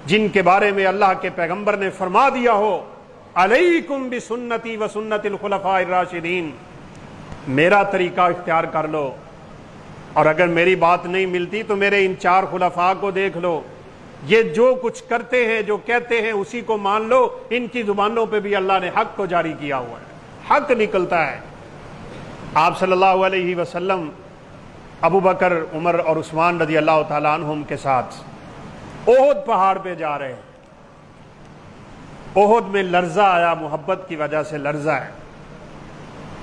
جن کے بارے میں اللہ کے پیغمبر نے فرما دیا ہو علیکم بسنتی و سنت الخلفاء الراشدین، میرا طریقہ اختیار کر لو، اور اگر میری بات نہیں ملتی تو میرے ان چار خلفاء کو دیکھ لو، یہ جو کچھ کرتے ہیں، جو کہتے ہیں اسی کو مان لو۔ ان کی زبانوں پہ بھی اللہ نے حق کو جاری کیا ہوا ہے، حق نکلتا ہے۔ آپ صلی اللہ علیہ وسلم ابو بکر، عمر اور عثمان رضی اللہ تعالیٰ عنہم کے ساتھ احد پہاڑ پہ جا رہے ہیں۔ احد میں لرزہ آیا، محبت کی وجہ سے لرزہ ہے،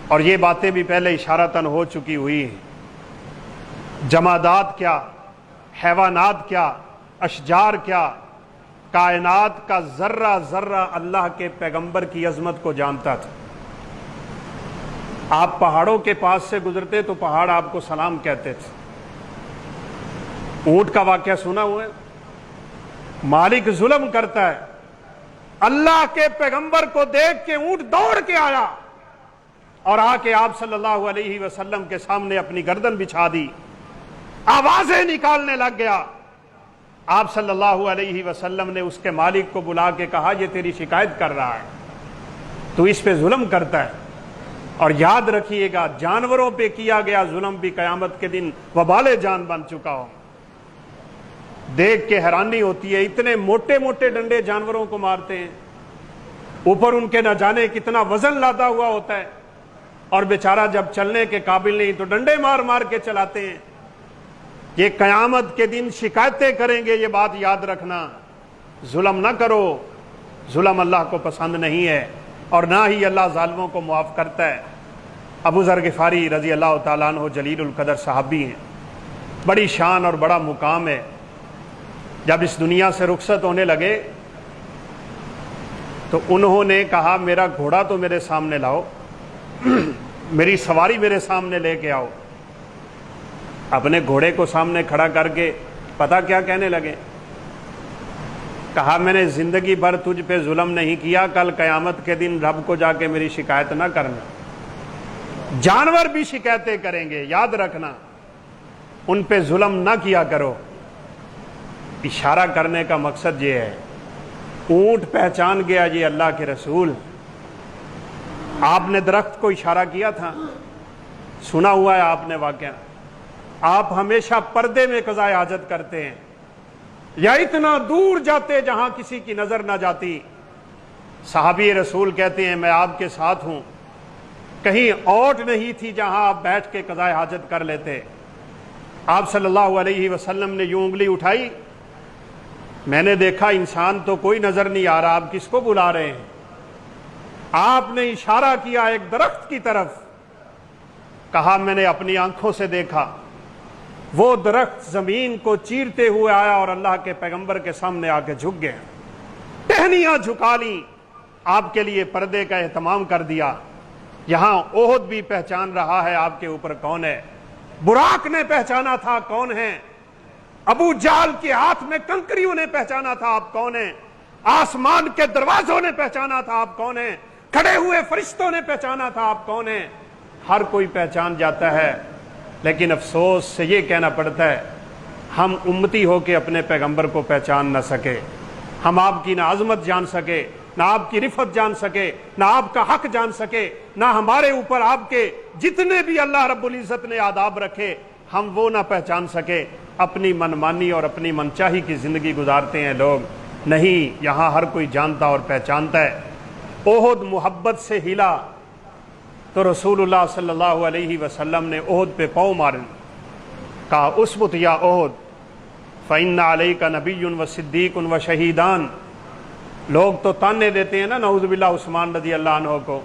اور یہ باتیں بھی پہلے اشارتاً ہو چکی ہوئی ہیں۔ جمادات کیا، حیوانات کیا، اشجار کیا، کائنات کا ذرہ ذرہ اللہ کے پیغمبر کی عظمت کو جانتا تھا۔ آپ پہاڑوں کے پاس سے گزرتے تو پہاڑ آپ کو سلام کہتے تھے۔ اونٹ کا واقعہ سنا ہوا ہے، مالک ظلم کرتا ہے، اللہ کے پیغمبر کو دیکھ کے اونٹ دوڑ کے آیا اور آ کے آپ صلی اللہ علیہ وسلم کے سامنے اپنی گردن بچھا دی، آوازیں نکالنے لگ گیا۔ آپ صلی اللہ علیہ وسلم نے اس کے مالک کو بلا کے کہا یہ تیری شکایت کر رہا ہے، تو اس پہ ظلم کرتا ہے، اور یاد رکھیے گا جانوروں پہ کیا گیا ظلم بھی قیامت کے دن وبال جان بن چکا ہو۔ دیکھ کے حیرانی ہوتی ہے، اتنے موٹے موٹے ڈنڈے جانوروں کو مارتے ہیں، اوپر ان کے نہ جانے کتنا وزن لادا ہوا ہوتا ہے، اور بیچارہ جب چلنے کے قابل نہیں تو ڈنڈے مار مار کے چلاتے ہیں۔ یہ قیامت کے دن شکایتیں کریں گے، یہ بات یاد رکھنا۔ ظلم نہ کرو، ظلم اللہ کو پسند نہیں ہے، اور نہ ہی اللہ ظالموں کو معاف کرتا ہے۔ ابو ذر غفاری رضی اللہ تعالیٰ عنہ جلیل القدر صحابی ہیں، بڑی شان اور بڑا مقام ہے۔ جب اس دنیا سے رخصت ہونے لگے تو انہوں نے کہا میرا گھوڑا تو میرے سامنے لاؤ، میری سواری میرے سامنے لے کے آؤ۔ اپنے گھوڑے کو سامنے کھڑا کر کے پتہ کیا کہنے لگے؟ کہا میں نے زندگی بھر تجھ پہ ظلم نہیں کیا، کل قیامت کے دن رب کو جا کے میری شکایت نہ کرنا۔ جانور بھی شکایتیں کریں گے، یاد رکھنا، ان پہ ظلم نہ کیا کرو۔ اشارہ کرنے کا مقصد یہ ہے، اونٹ پہچان گیا یہ اللہ کے رسول۔ آپ نے درخت کو اشارہ کیا تھا، سنا ہوا ہے آپ نے واقعہ۔ آپ ہمیشہ پردے میں قضائے حاجت کرتے ہیں، یا اتنا دور جاتے جہاں کسی کی نظر نہ جاتی۔ صحابی رسول کہتے ہیں میں آپ کے ساتھ ہوں، کہیں اوٹ نہیں تھی جہاں آپ بیٹھ کے قضائے حاجت کر لیتے۔ آپ صلی اللہ علیہ وسلم نے یوں انگلی اٹھائی، میں نے دیکھا انسان تو کوئی نظر نہیں آ رہا، آپ کس کو بلا رہے ہیں؟ آپ نے اشارہ کیا ایک درخت کی طرف، کہا میں نے اپنی آنکھوں سے دیکھا، وہ درخت زمین کو چیرتے ہوئے آیا اور اللہ کے پیغمبر کے سامنے آ کے جھک گیا، ٹہنیاں جھکا لیں، آپ کے لیے پردے کا اہتمام کر دیا۔ یہاں احد بھی پہچان رہا ہے آپ کے اوپر کون ہے، براق نے پہچانا تھا کون ہے، ابو جہل کے ہاتھ میں کنکریوں نے پہچانا تھا آپ کون ہیں، آسمان کے دروازوں نے پہچانا تھا آپ کون ہیں، کھڑے ہوئے فرشتوں نے پہچانا تھا آپ کون ہیں۔ ہر کوئی پہچان جاتا ہے، لیکن افسوس سے یہ کہنا پڑتا ہے ہم امتی ہو کے اپنے پیغمبر کو پہچان نہ سکے، ہم آپ کی نہ عظمت جان سکے، نہ آپ کی رفت جان سکے، نہ آپ کا حق جان سکے، نہ ہمارے اوپر آپ کے جتنے بھی اللہ رب العزت نے آداب رکھے ہم وہ نہ پہچان سکے۔ اپنی منمانی اور اپنی منچاہی کی زندگی گزارتے ہیں لوگ، نہیں، یہاں ہر کوئی جانتا اور پہچانتا ہے۔ احد محبت سے ہلا تو رسول اللہ صلی اللہ علیہ وسلم نے احد پہ پاؤں مارے، کہا اسبت یا احد فإن علیک نبی و صدیق و شہیدان۔ لوگ تو تانے دیتے ہیں نا نعوذ باللہ عثمان رضی اللہ عنہ کو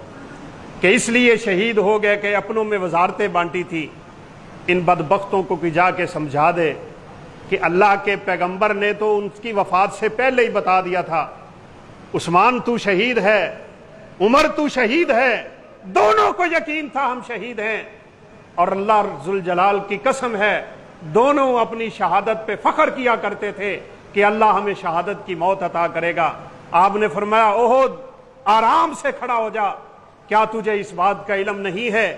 کہ اس لیے شہید ہو گئے کہ اپنوں میں وزارتیں بانٹی تھی۔ ان بدبختوں کو کہ جا کے سمجھا دے کہ اللہ کے پیغمبر نے تو ان کی وفات سے پہلے ہی بتا دیا تھا عثمان تو شہید ہے، عمر تو شہید ہے، دونوں کو یقین تھا ہم شہید ہیں، اور اللہ ذوالجلال کی قسم ہے دونوں اپنی شہادت پہ فخر کیا کرتے تھے کہ اللہ ہمیں شہادت کی موت عطا کرے گا۔ آپ نے فرمایا احد آرام سے کھڑا ہو جا، کیا تجھے اس بات کا علم نہیں ہے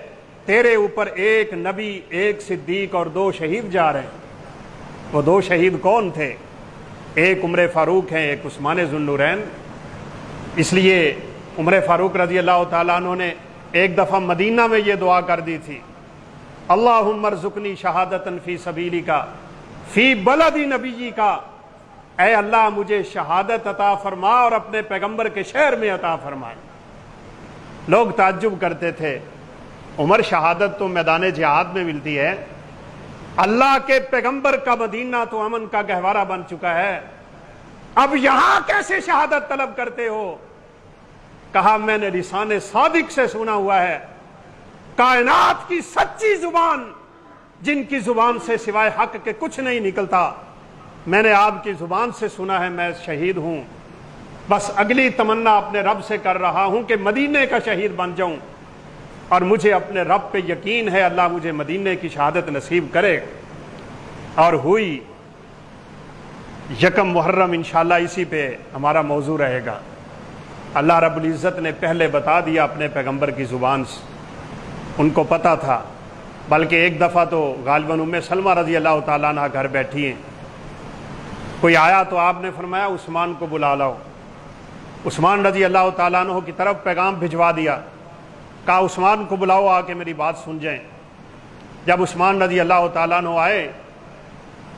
تیرے اوپر ایک نبی، ایک صدیق اور 2 شہید جا رہے ہیں؟ وہ 2 شہید کون تھے؟ ایک عمر فاروق ہیں، ایک عثمان ذو النورین۔ اس لیے عمر فاروق رضی اللہ تعالیٰ عنہ نے ایک دفعہ مدینہ میں یہ دعا کر دی تھی، اللہم ارزقنی شہادتاً فی سبیلک فی بلد نبی کا، اے اللہ مجھے شہادت عطا فرما اور اپنے پیغمبر کے شہر میں عطا فرمائے۔ لوگ تعجب کرتے تھے، عمر شہادت تو میدان جہاد میں ملتی ہے، اللہ کے پیغمبر کا مدینہ تو امن کا گہوارہ بن چکا ہے، اب یہاں کیسے شہادت طلب کرتے ہو؟ کہا میں نے لسان صادق سے سنا ہوا ہے، کائنات کی سچی زبان جن کی زبان سے سوائے حق کے کچھ نہیں نکلتا، میں نے آپ کی زبان سے سنا ہے میں شہید ہوں، بس اگلی تمنا اپنے رب سے کر رہا ہوں کہ مدینے کا شہید بن جاؤں، اور مجھے اپنے رب پہ یقین ہے اللہ مجھے مدینے کی شہادت نصیب کرے۔ اور ہوئی۔ 1 محرم انشاءاللہ اسی پہ ہمارا موضوع رہے گا۔ اللہ رب العزت نے پہلے بتا دیا اپنے پیغمبر کی زبان سے، ان کو پتا تھا، بلکہ ایک دفعہ تو غالباً ام سلمہ رضی اللہ تعالیٰ عنہ گھر بیٹھی ہیں، کوئی آیا تو آپ نے فرمایا عثمان کو بلا لاؤ۔ عثمان رضی اللہ تعالیٰ عنہ کی طرف پیغام بھجوا دیا، کہا عثمان کو بلاؤ آ کے میری بات سن جائیں۔ جب عثمان رضی اللہ تعالیٰ عنہ آئے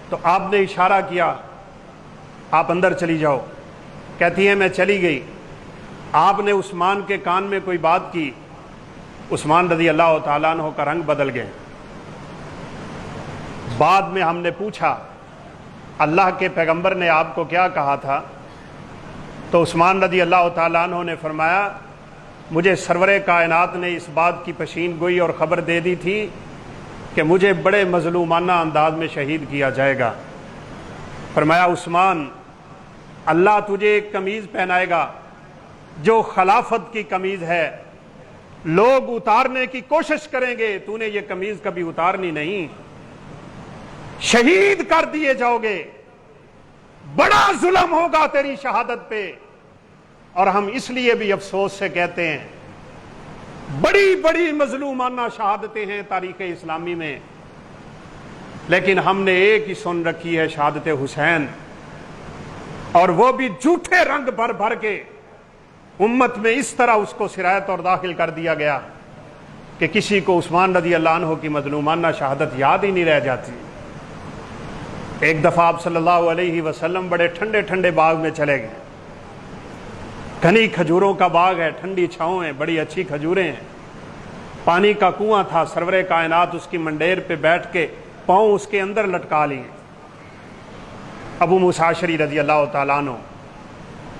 تو آپ نے اشارہ کیا آپ اندر چلی جاؤ، کہتی ہیں میں چلی گئی، آپ نے عثمان کے کان میں کوئی بات کی، عثمان رضی اللہ تعالیٰ عنہ کا رنگ بدل گئے۔ بعد میں ہم نے پوچھا اللہ کے پیغمبر نے آپ کو کیا کہا تھا؟ تو عثمان رضی اللہ تعالیٰ عنہ نے فرمایا مجھے سرور کائنات نے اس بات کی پیشین گوئی اور خبر دے دی تھی کہ مجھے بڑے مظلومانہ انداز میں شہید کیا جائے گا۔ فرمایا عثمان، اللہ تجھے ایک قمیض پہنائے گا جو خلافت کی قمیض ہے، لوگ اتارنے کی کوشش کریں گے، تو نے یہ قمیض کبھی اتارنی نہیں، شہید کر دیے جاؤ گے، بڑا ظلم ہوگا تیری شہادت پہ۔ اور ہم اس لیے بھی افسوس سے کہتے ہیں بڑی بڑی مظلومانہ شہادتیں ہیں تاریخ اسلامی میں، لیکن ہم نے ایک ہی سن رکھی ہے، شہادت حسین، اور وہ بھی جھوٹے رنگ بھر بھر کے امت میں اس طرح اس کو سرایت اور داخل کر دیا گیا کہ کسی کو عثمان رضی اللہ عنہ کی مظلومانہ شہادت یاد ہی نہیں رہ جاتی۔ ایک دفعہ آپ صلی اللہ علیہ وسلم بڑے ٹھنڈے ٹھنڈے باغ میں چلے گئے، گھنی کھجوروں کا باغ ہے، ٹھنڈی چھاؤں ہے، بڑی اچھی کھجوریں ہیں، پانی کا کنواں تھا، سرور کائنات اس کی منڈیر پہ بیٹھ کے پاؤں اس کے اندر لٹکا لیے۔ ابو موسیٰ اشعری رضی اللہ تعالیٰ عنہ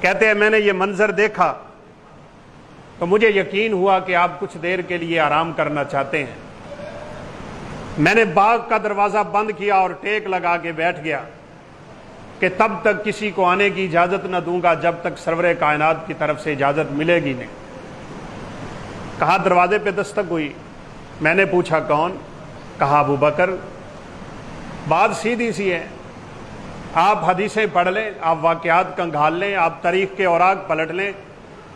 کہتے ہیں میں نے یہ منظر دیکھا تو مجھے یقین ہوا کہ آپ کچھ دیر کے لیے آرام کرنا چاہتے ہیں۔ میں نے باغ کا دروازہ بند کیا اور ٹیک لگا کے بیٹھ گیا کہ تب تک کسی کو آنے کی اجازت نہ دوں گا جب تک سرور کائنات کی طرف سے اجازت ملے گی نہیں۔ کہا دروازے پہ دستک ہوئی، میں نے پوچھا کون؟ کہا ابو بکر۔ بات سیدھی سی ہے، آپ حدیثیں پڑھ لیں، آپ واقعات کنگھال لیں، آپ تاریخ کے اوراق پلٹ لیں،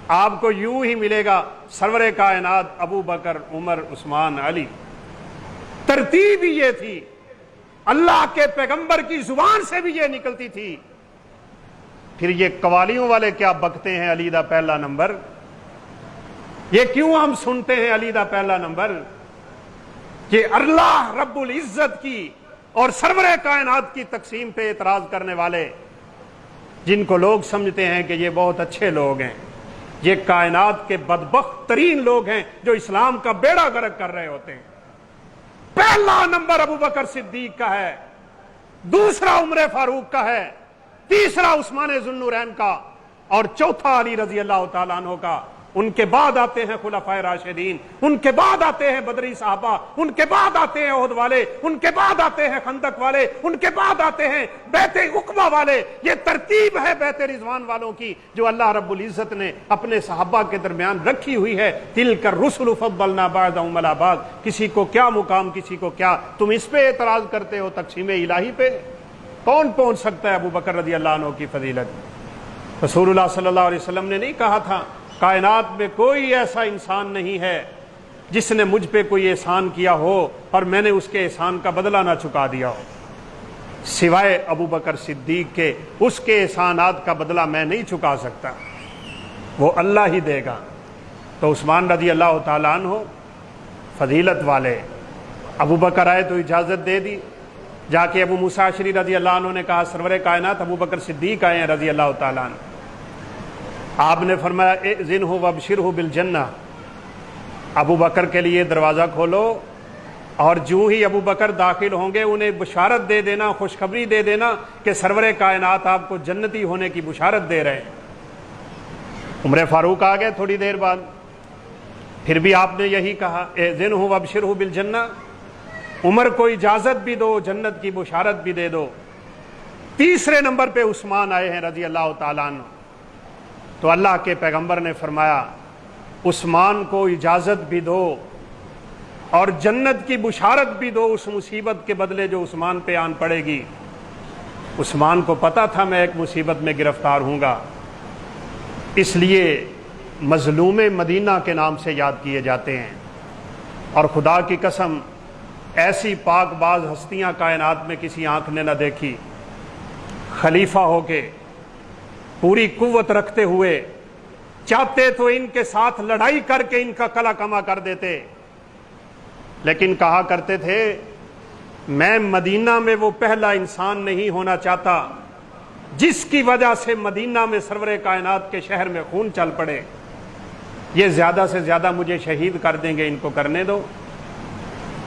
آپ کو یوں ہی ملے گا سرور کائنات ابو بکر، عمر، عثمان، علی۔ ترتیب ہی یہ تھی، اللہ کے پیغمبر کی زبان سے بھی یہ نکلتی تھی۔ پھر یہ قوالیوں والے کیا بکتے ہیں علی دا پہلا نمبر، یہ کیوں ہم سنتے ہیں علی دا پہلا نمبر؟ یہ اللہ رب العزت کی اور سرور کائنات کی تقسیم پہ اعتراض کرنے والے، جن کو لوگ سمجھتے ہیں کہ یہ بہت اچھے لوگ ہیں، یہ کائنات کے بدبخت ترین لوگ ہیں جو اسلام کا بیڑا غرق کر رہے ہوتے ہیں۔ پہلا نمبر ابو بکر صدیق کا ہے، دوسرا عمر فاروق کا ہے، تیسرا عثمان ذو النورین کا، اور چوتھا علی رضی اللہ تعالیٰ عنہ کا۔ ان کے بعد آتے ہیں خلفائے راشدین، ان کے بعد آتے ہیں بدری صحابہ، ان کے بعد آتے ہیں احد والے، ان کے بعد آتے ہیں خندق والے، ان کے بعد آتے ہیں بیت عقبہ والے۔ یہ ترتیب ہے بیت رضوان والوں کی جو اللہ رب العزت نے اپنے صحابہ کے درمیان رکھی ہوئی ہے۔ تلک الرسل فضلنا بعضهم علی بعض، کسی کو کیا مقام، کسی کو کیا۔ تم اس پہ اعتراض کرتے ہو تقسیم الہی پہ؟ کون پہنچ سکتا ہے ابو بکر رضی اللہ عنہ کی فضیلت؟ رسول اللہ صلی اللہ علیہ وسلم نے نہیں کہا تھا کائنات میں کوئی ایسا انسان نہیں ہے جس نے مجھ پہ کوئی احسان کیا ہو اور میں نے اس کے احسان کا بدلہ نہ چکا دیا ہو، سوائے ابو بکر صدیق کے، اس کے احسانات کا بدلہ میں نہیں چکا سکتا، وہ اللہ ہی دے گا۔ تو عثمان رضی اللہ تعالیٰ عنہ فضیلت والے، ابو بکر آئے تو اجازت دے دی، جا کے ابو موسیٰ اشعری رضی اللہ عنہ نے کہا سرور کائنات ابو بکر صدیق آئے ہیں رضی اللہ تعالیٰ عنہ۔ آپ نے فرمایا اذنہ وابشرہ بالجنہ، ابو بکر کے لیے دروازہ کھولو، اور جو ہی ابو بکر داخل ہوں گے انہیں بشارت دے دینا، خوشخبری دے دینا کہ سرور کائنات آپ کو جنتی ہونے کی بشارت دے رہے ہیں۔ عمر فاروق آ گئے تھوڑی دیر بعد، پھر بھی آپ نے یہی کہا اذنہ وابشرہ بالجنہ، عمر کو اجازت بھی دو، جنت کی بشارت بھی دے دو۔ تیسرے نمبر پہ عثمان آئے ہیں رضی اللہ تعالیٰ عنہ، تو اللہ کے پیغمبر نے فرمایا عثمان کو اجازت بھی دو اور جنت کی بشارت بھی دو اس مصیبت کے بدلے جو عثمان پہ آن پڑے گی۔ عثمان کو پتا تھا میں ایک مصیبت میں گرفتار ہوں گا، اس لیے مظلوم مدینہ کے نام سے یاد کیے جاتے ہیں۔ اور خدا کی قسم ایسی پاک باز ہستیاں کائنات میں کسی آنکھ نے نہ دیکھی، خلیفہ ہو کے پوری قوت رکھتے ہوئے چاہتے تو ان کے ساتھ لڑائی کر کے ان کا کلا کما کر دیتے، لیکن کہا کرتے تھے میں مدینہ میں وہ پہلا انسان نہیں ہونا چاہتا جس کی وجہ سے مدینہ میں سرور کائنات کے شہر میں خون چل پڑے۔ یہ زیادہ سے زیادہ مجھے شہید کر دیں گے، ان کو کرنے دو۔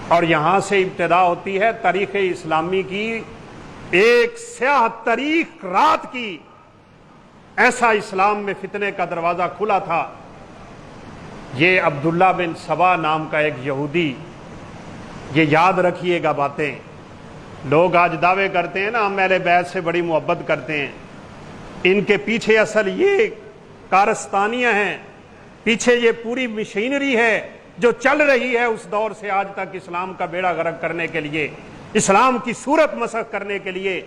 اور یہاں سے ابتدا ہوتی ہے تاریخ اسلامی کی ایک سیاہ تاریخ رات کی۔ ایسا اسلام میں فتنے کا دروازہ کھلا تھا۔ یہ عبداللہ بن سبا نام کا ایک یہودی، یہ یاد رکھیے گا باتیں۔ لوگ آج دعوے کرتے ہیں نا ہم اہل بیت سے بڑی محبت کرتے ہیں، ان کے پیچھے اصل یہ کارستانیاں ہیں، پیچھے یہ پوری مشینری ہے جو چل رہی ہے اس دور سے آج تک اسلام کا بیڑا غرق کرنے کے لیے، اسلام کی صورت مسخ کرنے کے لیے۔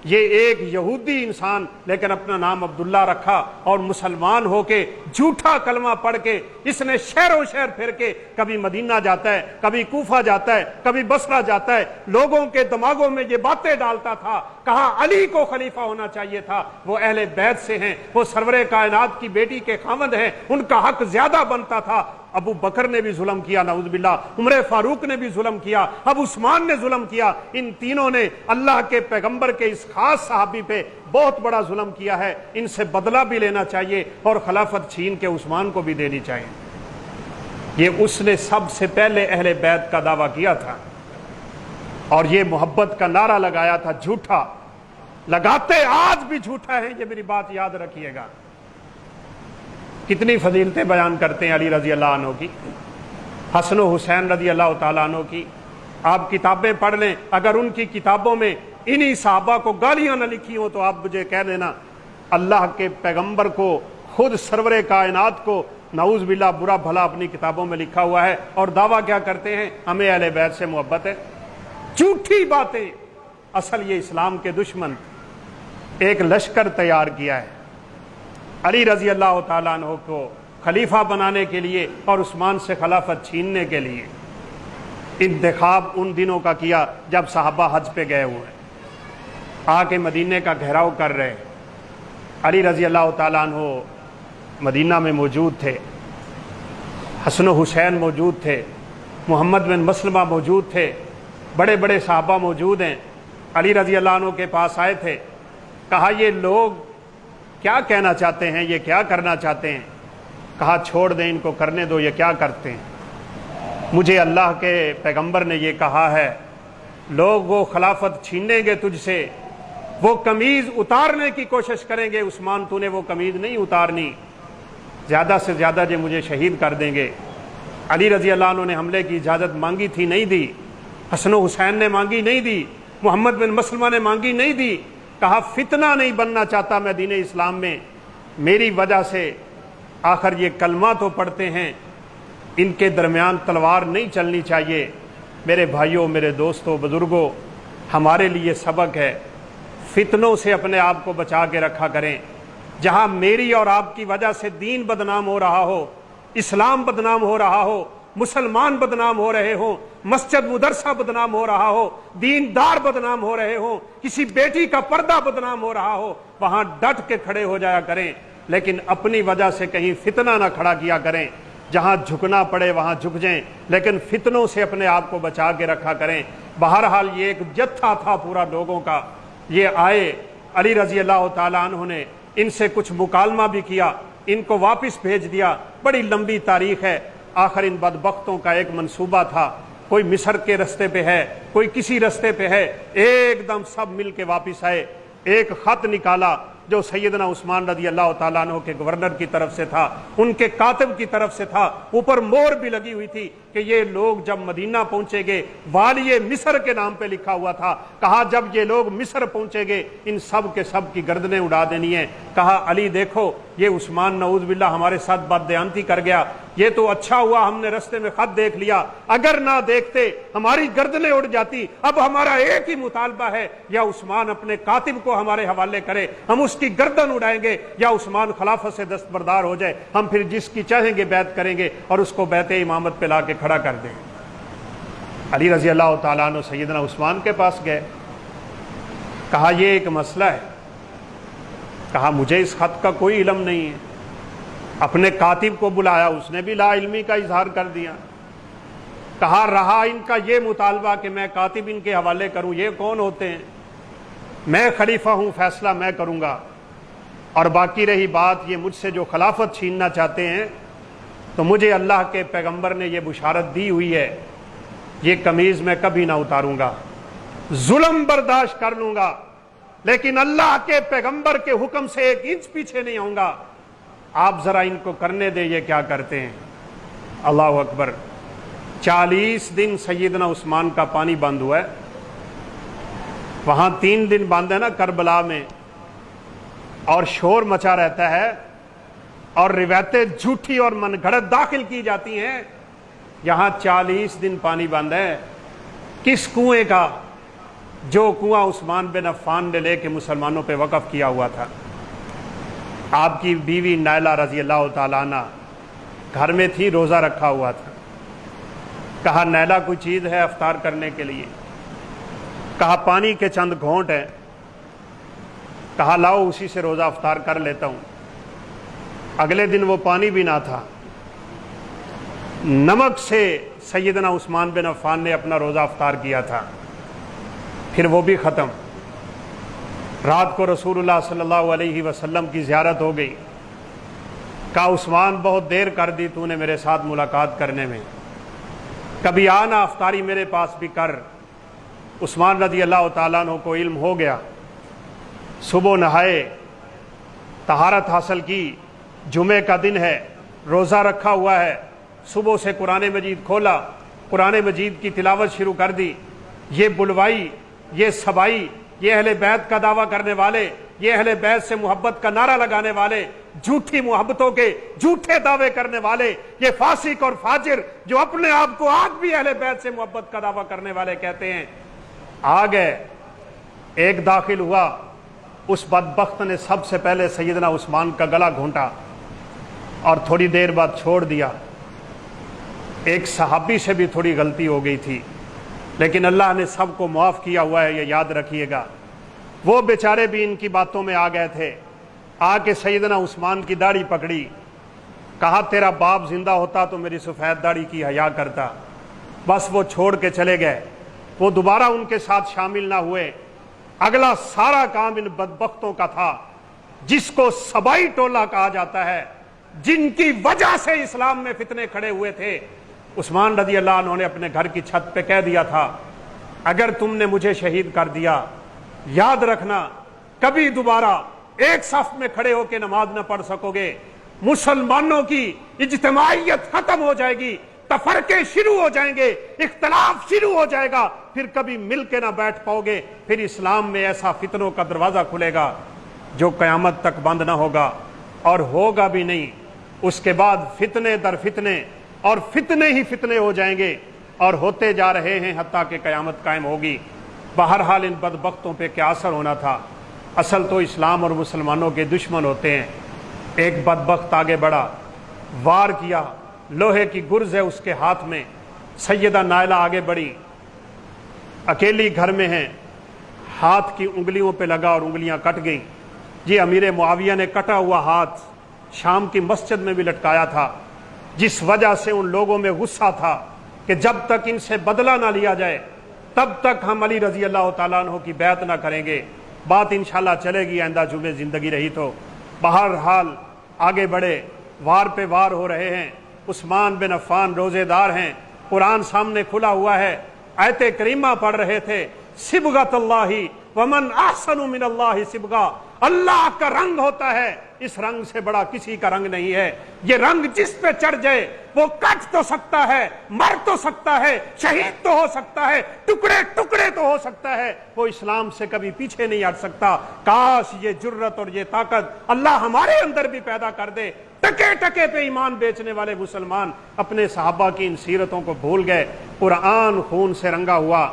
یہ ایک یہودی انسان لیکن اپنا نام عبداللہ رکھا اور مسلمان ہو کے جھوٹا کلمہ پڑھ کے اس نے شہر و شہر پھر کے کبھی مدینہ جاتا ہے، کبھی کوفہ جاتا ہے، کبھی بصرہ جاتا ہے، لوگوں کے دماغوں میں یہ باتیں ڈالتا تھا۔ کہا علی کو خلیفہ ہونا چاہیے تھا، وہ اہل بیت سے ہیں، وہ سرور کائنات کی بیٹی کے خاوند ہیں، ان کا حق زیادہ بنتا تھا۔ ابو بکر نے بھی ظلم کیا نعوذ باللہ، عمر فاروق نے بھی ظلم کیا، ابو عثمان نے ظلم کیا، ان تینوں نے اللہ کے پیغمبر کے اس خاص صحابی پہ بہت بڑا ظلم کیا ہے۔ ان سے بدلہ بھی لینا چاہیے اور خلافت چھین کے عثمان کو بھی دینی چاہیے۔ یہ اس نے سب سے پہلے اہل بیت کا دعویٰ کیا تھا اور یہ محبت کا نعرہ لگایا تھا، جھوٹا لگاتے آج بھی جھوٹا ہے، یہ میری بات یاد رکھیے گا۔ کتنی فضیلتیں بیان کرتے ہیں علی رضی اللہ عنہ کی، حسن و حسین رضی اللہ تعالیٰ عنہ کی۔ آپ کتابیں پڑھ لیں، اگر ان کی کتابوں میں انہی صحابہ کو گالیاں نہ لکھی ہوں تو آپ مجھے کہہ دینا۔ اللہ کے پیغمبر کو، خود سرور کائنات کو نعوذ باللہ برا بھلا اپنی کتابوں میں لکھا ہوا ہے، اور دعویٰ کیا کرتے ہیں ہمیں اہل بیت سے محبت ہے۔ جھوٹی باتیں۔ اصل یہ اسلام کے دشمن ایک لشکر تیار کیا ہے علی رضی اللہ تعالیٰ عنہ کو خلیفہ بنانے کے لیے اور عثمان سے خلافت چھیننے کے لیے۔ انتخاب ان دنوں کا کیا جب صحابہ حج پہ گئے ہوئے آ کے مدینے کا گھیراؤ کر رہے۔ علی رضی اللہ تعالیٰ عنہ مدینہ میں موجود تھے، حسن و حسین موجود تھے، محمد بن مسلمہ موجود تھے، بڑے بڑے صحابہ موجود ہیں۔ علی رضی اللہ عنہ کے پاس آئے تھے، کہا یہ لوگ کیا کہنا چاہتے ہیں، یہ کیا کرنا چاہتے ہیں؟ کہا چھوڑ دیں ان کو، کرنے دو، یہ کیا کرتے ہیں؟ مجھے اللہ کے پیغمبر نے یہ کہا ہے لوگ وہ خلافت چھینیں گے تجھ سے، وہ قمیض اتارنے کی کوشش کریں گے، عثمان تو نے وہ قمیض نہیں اتارنی، زیادہ سے زیادہ جو مجھے شہید کر دیں گے۔ علی رضی اللہ عنہ نے حملے کی اجازت مانگی تھی، نہیں دی۔ حسن و حسین نے مانگی، نہیں دی۔ محمد بن مسلمہ نے مانگی، نہیں دی۔ کہا فتنہ نہیں بننا چاہتا میں دین اسلام میں، میری وجہ سے آخر یہ کلمہ تو پڑھتے ہیں، ان کے درمیان تلوار نہیں چلنی چاہیے۔ میرے بھائیوں، میرے دوستوں، بزرگوں، ہمارے لیے سبق ہے، فتنوں سے اپنے آپ کو بچا کے رکھا کریں۔ جہاں میری اور آپ کی وجہ سے دین بدنام ہو رہا ہو، اسلام بدنام ہو رہا ہو، مسلمان بدنام ہو رہے ہوں، مسجد مدرسہ بدنام ہو رہا ہو، دیندار بدنام ہو رہے ہوں، کسی بیٹی کا پردہ بدنام ہو رہا ہو، وہاں ڈٹ کے کھڑے ہو جایا کریں، لیکن اپنی وجہ سے کہیں فتنہ نہ کھڑا کیا کریں۔ جہاں جھکنا پڑے وہاں جھک جائیں، لیکن فتنوں سے اپنے آپ کو بچا کے رکھا کریں۔ بہرحال یہ ایک جتھا تھا پورا لوگوں کا، یہ آئے، علی رضی اللہ تعالیٰ عنہ نے ان سے کچھ مکالمہ بھی کیا، ان کو واپس بھیج دیا۔ بڑی لمبی تاریخ ہے۔ آخر ان بدبختوں کا ایک منصوبہ تھا، کوئی مصر کے رستے پہ ہے، کوئی کسی رستے پہ ہے، ایک دم سب مل کے واپس آئے۔ ایک خط نکالا جو سیدنا عثمان رضی اللہ تعالیٰ عنہ کے گورنر کی طرف سے تھا، ان کے کاتب کی طرف سے تھا، اوپر مور بھی لگی ہوئی تھی کہ یہ لوگ جب مدینہ پہنچے گے، والی مصر کے نام پہ لکھا ہوا تھا۔ کہا جب یہ لوگ مصر پہنچے گے ان سب کے سب کی گردنیں اڑا دینی ہیں۔ کہا علی دیکھو یہ عثمان نعوذ باللہ ہمارے ساتھ بددیانتی کر گیا، یہ تو اچھا ہوا ہم نے رستے میں خط دیکھ لیا، اگر نہ دیکھتے ہماری گردنیں اڑ جاتی۔ اب ہمارا ایک ہی مطالبہ ہے، یا عثمان اپنے کاتب کو ہمارے حوالے کرے، ہم اس کی گردن اڑائیں گے، یا عثمان خلافت سے دستبردار ہو جائے، ہم پھر جس کی چاہیں گے بیعت کریں گے اور اس کو بیعت امامت پہ لا کے کھڑا کر دیں گے۔ علی رضی اللہ تعالیٰ عنہ سیدنا عثمان کے پاس گئے، کہا یہ ایک مسئلہ ہے۔ کہا مجھے اس خط کا کوئی علم نہیں ہے۔ اپنے کاتب کو بلایا، اس نے بھی لا علمی کا اظہار کر دیا۔ کہا رہا ان کا یہ مطالبہ کہ میں کاتب ان کے حوالے کروں، یہ کون ہوتے ہیں؟ میں خلیفہ ہوں، فیصلہ میں کروں گا، اور باقی رہی بات یہ مجھ سے جو خلافت چھیننا چاہتے ہیں تو مجھے اللہ کے پیغمبر نے یہ بشارت دی ہوئی ہے، یہ قمیض میں کبھی نہ اتاروں گا، ظلم برداشت کر لوں گا، لیکن اللہ کے پیغمبر کے حکم سے 1 انچ پیچھے نہیں آؤں گا۔ آپ ذرا ان کو کرنے دیں یہ کیا کرتے ہیں۔ اللہ اکبر۔ 40 دن سیدنا عثمان کا پانی بند ہوا ہے، وہاں 3 دن بند ہے نا کربلا میں، اور شور مچا رہتا ہے اور روایتیں جھوٹی اور من گھڑت داخل کی جاتی ہیں۔ یہاں 40 دن پانی بند ہے۔ کس کنویں کا؟ جو کنواں عثمان بن عفان نے لے کے مسلمانوں پہ وقف کیا ہوا تھا۔ آپ کی بیوی نائلہ رضی اللہ تعالیٰ عنہ گھر میں تھی، روزہ رکھا ہوا تھا۔ کہا نائلہ کوئی چیز ہے افطار کرنے کے لیے؟ کہا پانی کے چند گھونٹ ہیں۔ کہا لاؤ اسی سے روزہ افطار کر لیتا ہوں۔ اگلے دن وہ پانی بھی نہ تھا، نمک سے سیدنا عثمان بن عفان نے اپنا روزہ افطار کیا تھا، پھر وہ بھی ختم۔ رات کو رسول اللہ صلی اللہ علیہ وسلم کی زیارت ہو گئی۔ کہا عثمان بہت دیر کر دی تو نے میرے ساتھ ملاقات کرنے میں، کبھی آنا افطاری میرے پاس بھی کر۔ عثمان رضی اللہ تعالیٰ عنہ کو علم ہو گیا، صبح نہائے، طہارت حاصل کی، جمعے کا دن ہے، روزہ رکھا ہوا ہے، صبح سے قرآن مجید کھولا، قرآن مجید کی تلاوت شروع کر دی۔ یہ بلوائی، یہ سبائی، یہ اہل بیت کا دعویٰ کرنے والے، یہ اہل بیت سے محبت کا نعرہ لگانے والے، جھوٹی محبتوں کے جھوٹے دعوے کرنے والے، یہ فاسق اور فاجر جو اپنے آپ کو آج بھی اہل بیت سے محبت کا دعویٰ کرنے والے کہتے ہیں، آ گئے۔ ایک داخل ہوا، اس بدبخت نے سب سے پہلے سیدنا عثمان کا گلا گھونٹا اور تھوڑی دیر بعد چھوڑ دیا۔ ایک صحابی سے بھی تھوڑی غلطی ہو گئی تھی، لیکن اللہ نے سب کو معاف کیا ہوا ہے، یہ یاد رکھیے گا۔ وہ بیچارے بھی ان کی باتوں میں آ گئے تھے، آ کے سیدنا عثمان کی داڑھی پکڑی، کہا تیرا باپ زندہ ہوتا تو میری سفید داڑھی کی حیا کرتا۔ بس وہ چھوڑ کے چلے گئے، وہ دوبارہ ان کے ساتھ شامل نہ ہوئے۔ اگلا سارا کام ان بدبختوں کا تھا، جس کو سبائی ٹولہ کہا جاتا ہے، جن کی وجہ سے اسلام میں فتنے کھڑے ہوئے تھے۔ عثمان رضی اللہ عنہ نے اپنے گھر کی چھت پہ کہہ دیا تھا، اگر تم نے مجھے شہید کر دیا، یاد رکھنا کبھی دوبارہ ایک صف میں کھڑے ہو کے نماز نہ پڑھ سکو گے، مسلمانوں کی اجتماعیت ختم ہو جائے گی، تفرقے شروع ہو جائیں گے، اختلاف شروع ہو جائے گا، پھر کبھی مل کے نہ بیٹھ پاؤ گے، پھر اسلام میں ایسا فتنوں کا دروازہ کھلے گا جو قیامت تک بند نہ ہوگا، اور ہوگا بھی نہیں۔ اس کے بعد فتنے در فتنے اور فتنے ہی فتنے ہو جائیں گے، اور ہوتے جا رہے ہیں حتیٰ کہ قیامت قائم ہوگی۔ بہرحال ان بدبختوں پہ کیا اثر ہونا تھا؟ اصل تو اسلام اور مسلمانوں کے دشمن ہوتے ہیں۔ ایک بدبخت آگے بڑھا، وار کیا، لوہے کی گرز ہے اس کے ہاتھ میں۔ سیدہ نائلہ آگے بڑھی، اکیلی گھر میں ہیں، ہاتھ کی انگلیوں پہ لگا اور انگلیاں کٹ گئیں۔ یہ امیر معاویہ نے کٹا ہوا ہاتھ شام کی مسجد میں بھی لٹکایا تھا، جس وجہ سے ان لوگوں میں غصہ تھا کہ جب تک ان سے بدلہ نہ لیا جائے تب تک ہم علی رضی اللہ تعالیٰ عنہ کی بیعت نہ کریں گے۔ بات انشاءاللہ چلے گی آئندہ جمعے زندگی رہی تو۔ بہرحال آگے بڑھے، وار پہ وار ہو رہے ہیں۔ عثمان بن عفان روزے دار ہیں، قرآن سامنے کھلا ہوا ہے، آیت کریمہ پڑھ رہے تھے، صبغۃ اللہ ومن احسن من اللہ صبغہ، اللہ کا رنگ ہوتا ہے، اس رنگ سے بڑا کسی کا رنگ نہیں ہے۔ یہ رنگ جس پہ چڑھ جائے وہ کٹ تو سکتا ہے، مر تو سکتا ہے، شہید تو ہو سکتا ہے، ٹکڑے ٹکڑے تو ہو سکتا ہے، وہ اسلام سے کبھی پیچھے نہیں ہٹ سکتا۔ کاش یہ جرت اور یہ طاقت اللہ ہمارے اندر بھی پیدا کر دے۔ ٹکے ٹکے پہ ایمان بیچنے والے مسلمان اپنے صحابہ کی ان سیرتوں کو بھول گئے۔ قرآن خون سے رنگا ہوا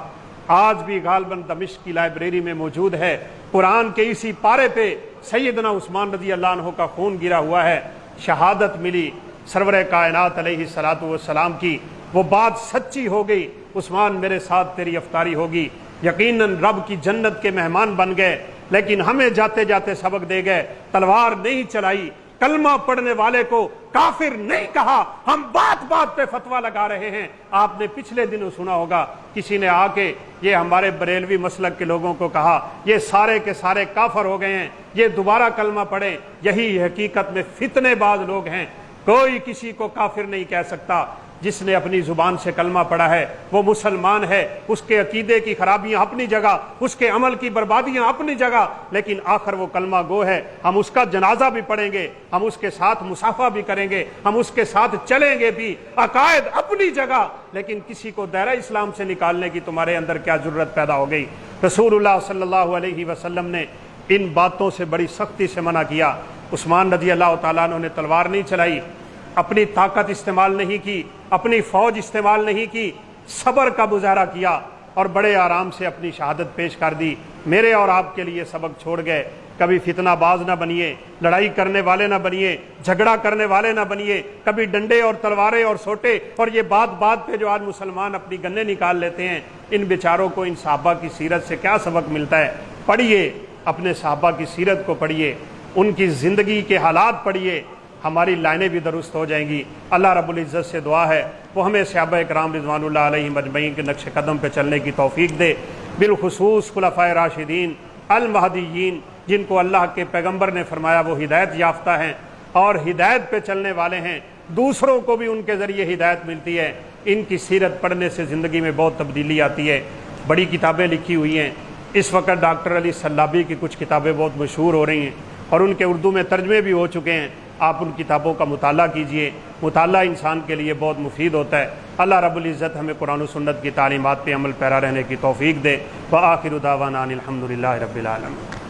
آج بھی غالباً دمشق کی لائبریری میں موجود ہے۔ قرآن کے اسی پارے پہ سیدنا عثمان رضی اللہ عنہ کا خون گرا ہوا ہے۔ شہادت ملی سرور کائنات علیہ الصلوۃ والسلام کی، وہ بات سچی ہو گئی، عثمان میرے ساتھ تیری افطاری ہوگی۔ یقیناً رب کی جنت کے مہمان بن گئے، لیکن ہمیں جاتے جاتے سبق دے گئے، تلوار نہیں چلائی، کلمہ پڑھنے والے کو کافر نہیں کہا، ہم بات بات پہ فتویٰ لگا رہے ہیں۔ آپ نے پچھلے دنوں سنا ہوگا کسی نے آ کے یہ ہمارے بریلوی مسلک کے لوگوں کو کہا یہ سارے کے سارے کافر ہو گئے ہیں، یہ دوبارہ کلمہ پڑھیں۔ یہی حقیقت میں فتنے باز لوگ ہیں، کوئی کسی کو کافر نہیں کہہ سکتا۔ جس نے اپنی زبان سے کلمہ پڑھا ہے وہ مسلمان ہے، اس کے عقیدے کی خرابیاں اپنی جگہ، اس کے عمل کی بربادیاں اپنی جگہ، لیکن آخر وہ کلمہ گو ہے۔ ہم اس کا جنازہ بھی پڑھیں گے، ہم اس کے ساتھ مصافحہ بھی کریں گے، ہم اس کے ساتھ چلیں گے بھی، عقائد اپنی جگہ، لیکن کسی کو دائرہ اسلام سے نکالنے کی تمہارے اندر کیا ضرورت پیدا ہو گئی؟ رسول اللہ صلی اللہ علیہ وسلم نے ان باتوں سے بڑی سختی سے منع کیا۔ عثمان رضی اللہ تعالیٰ عنہ نے تلوار نہیں چلائی، اپنی طاقت استعمال نہیں کی، اپنی فوج استعمال نہیں کی، صبر کا مظاہرہ کیا اور بڑے آرام سے اپنی شہادت پیش کر دی۔ میرے اور آپ کے لیے سبق چھوڑ گئے، کبھی فتنہ باز نہ بنیے، لڑائی کرنے والے نہ بنیے، جھگڑا کرنے والے نہ بنیے، کبھی ڈنڈے اور تلواریں اور سوٹے اور یہ بات پہ جو آج مسلمان اپنی گنیں نکال لیتے ہیں، ان بیچاروں کو ان صحابہ کی سیرت سے کیا سبق ملتا ہے؟ پڑھیے، اپنے صحابہ کی سیرت کو پڑھیے، ان کی زندگی کے حالات پڑھیے، ہماری لائنیں بھی درست ہو جائیں گی۔ اللہ رب العزت سے دعا ہے وہ ہمیں صحابہ کرام رضوان اللہ علیہم اجمعین کے نقش قدم پہ چلنے کی توفیق دے، بالخصوص خلفائے راشدین المہدیین، جن کو اللہ کے پیغمبر نے فرمایا وہ ہدایت یافتہ ہیں اور ہدایت پہ چلنے والے ہیں، دوسروں کو بھی ان کے ذریعے ہدایت ملتی ہے۔ ان کی سیرت پڑھنے سے زندگی میں بہت تبدیلی آتی ہے۔ بڑی کتابیں لکھی ہوئی ہیں، اس وقت ڈاکٹر علی سلابی کی کچھ کتابیں بہت مشہور ہو رہی ہیں اور ان کے اردو میں ترجمے بھی ہو چکے ہیں۔ آپ ان کتابوں کا مطالعہ کیجئے، مطالعہ انسان کے لیے بہت مفید ہوتا ہے۔ اللہ رب العزت ہمیں قرآن و سنت کی تعلیمات پہ عمل پیرا رہنے کی توفیق دے۔ وآخر دعوانا ان الحمد للہ رب العالمین۔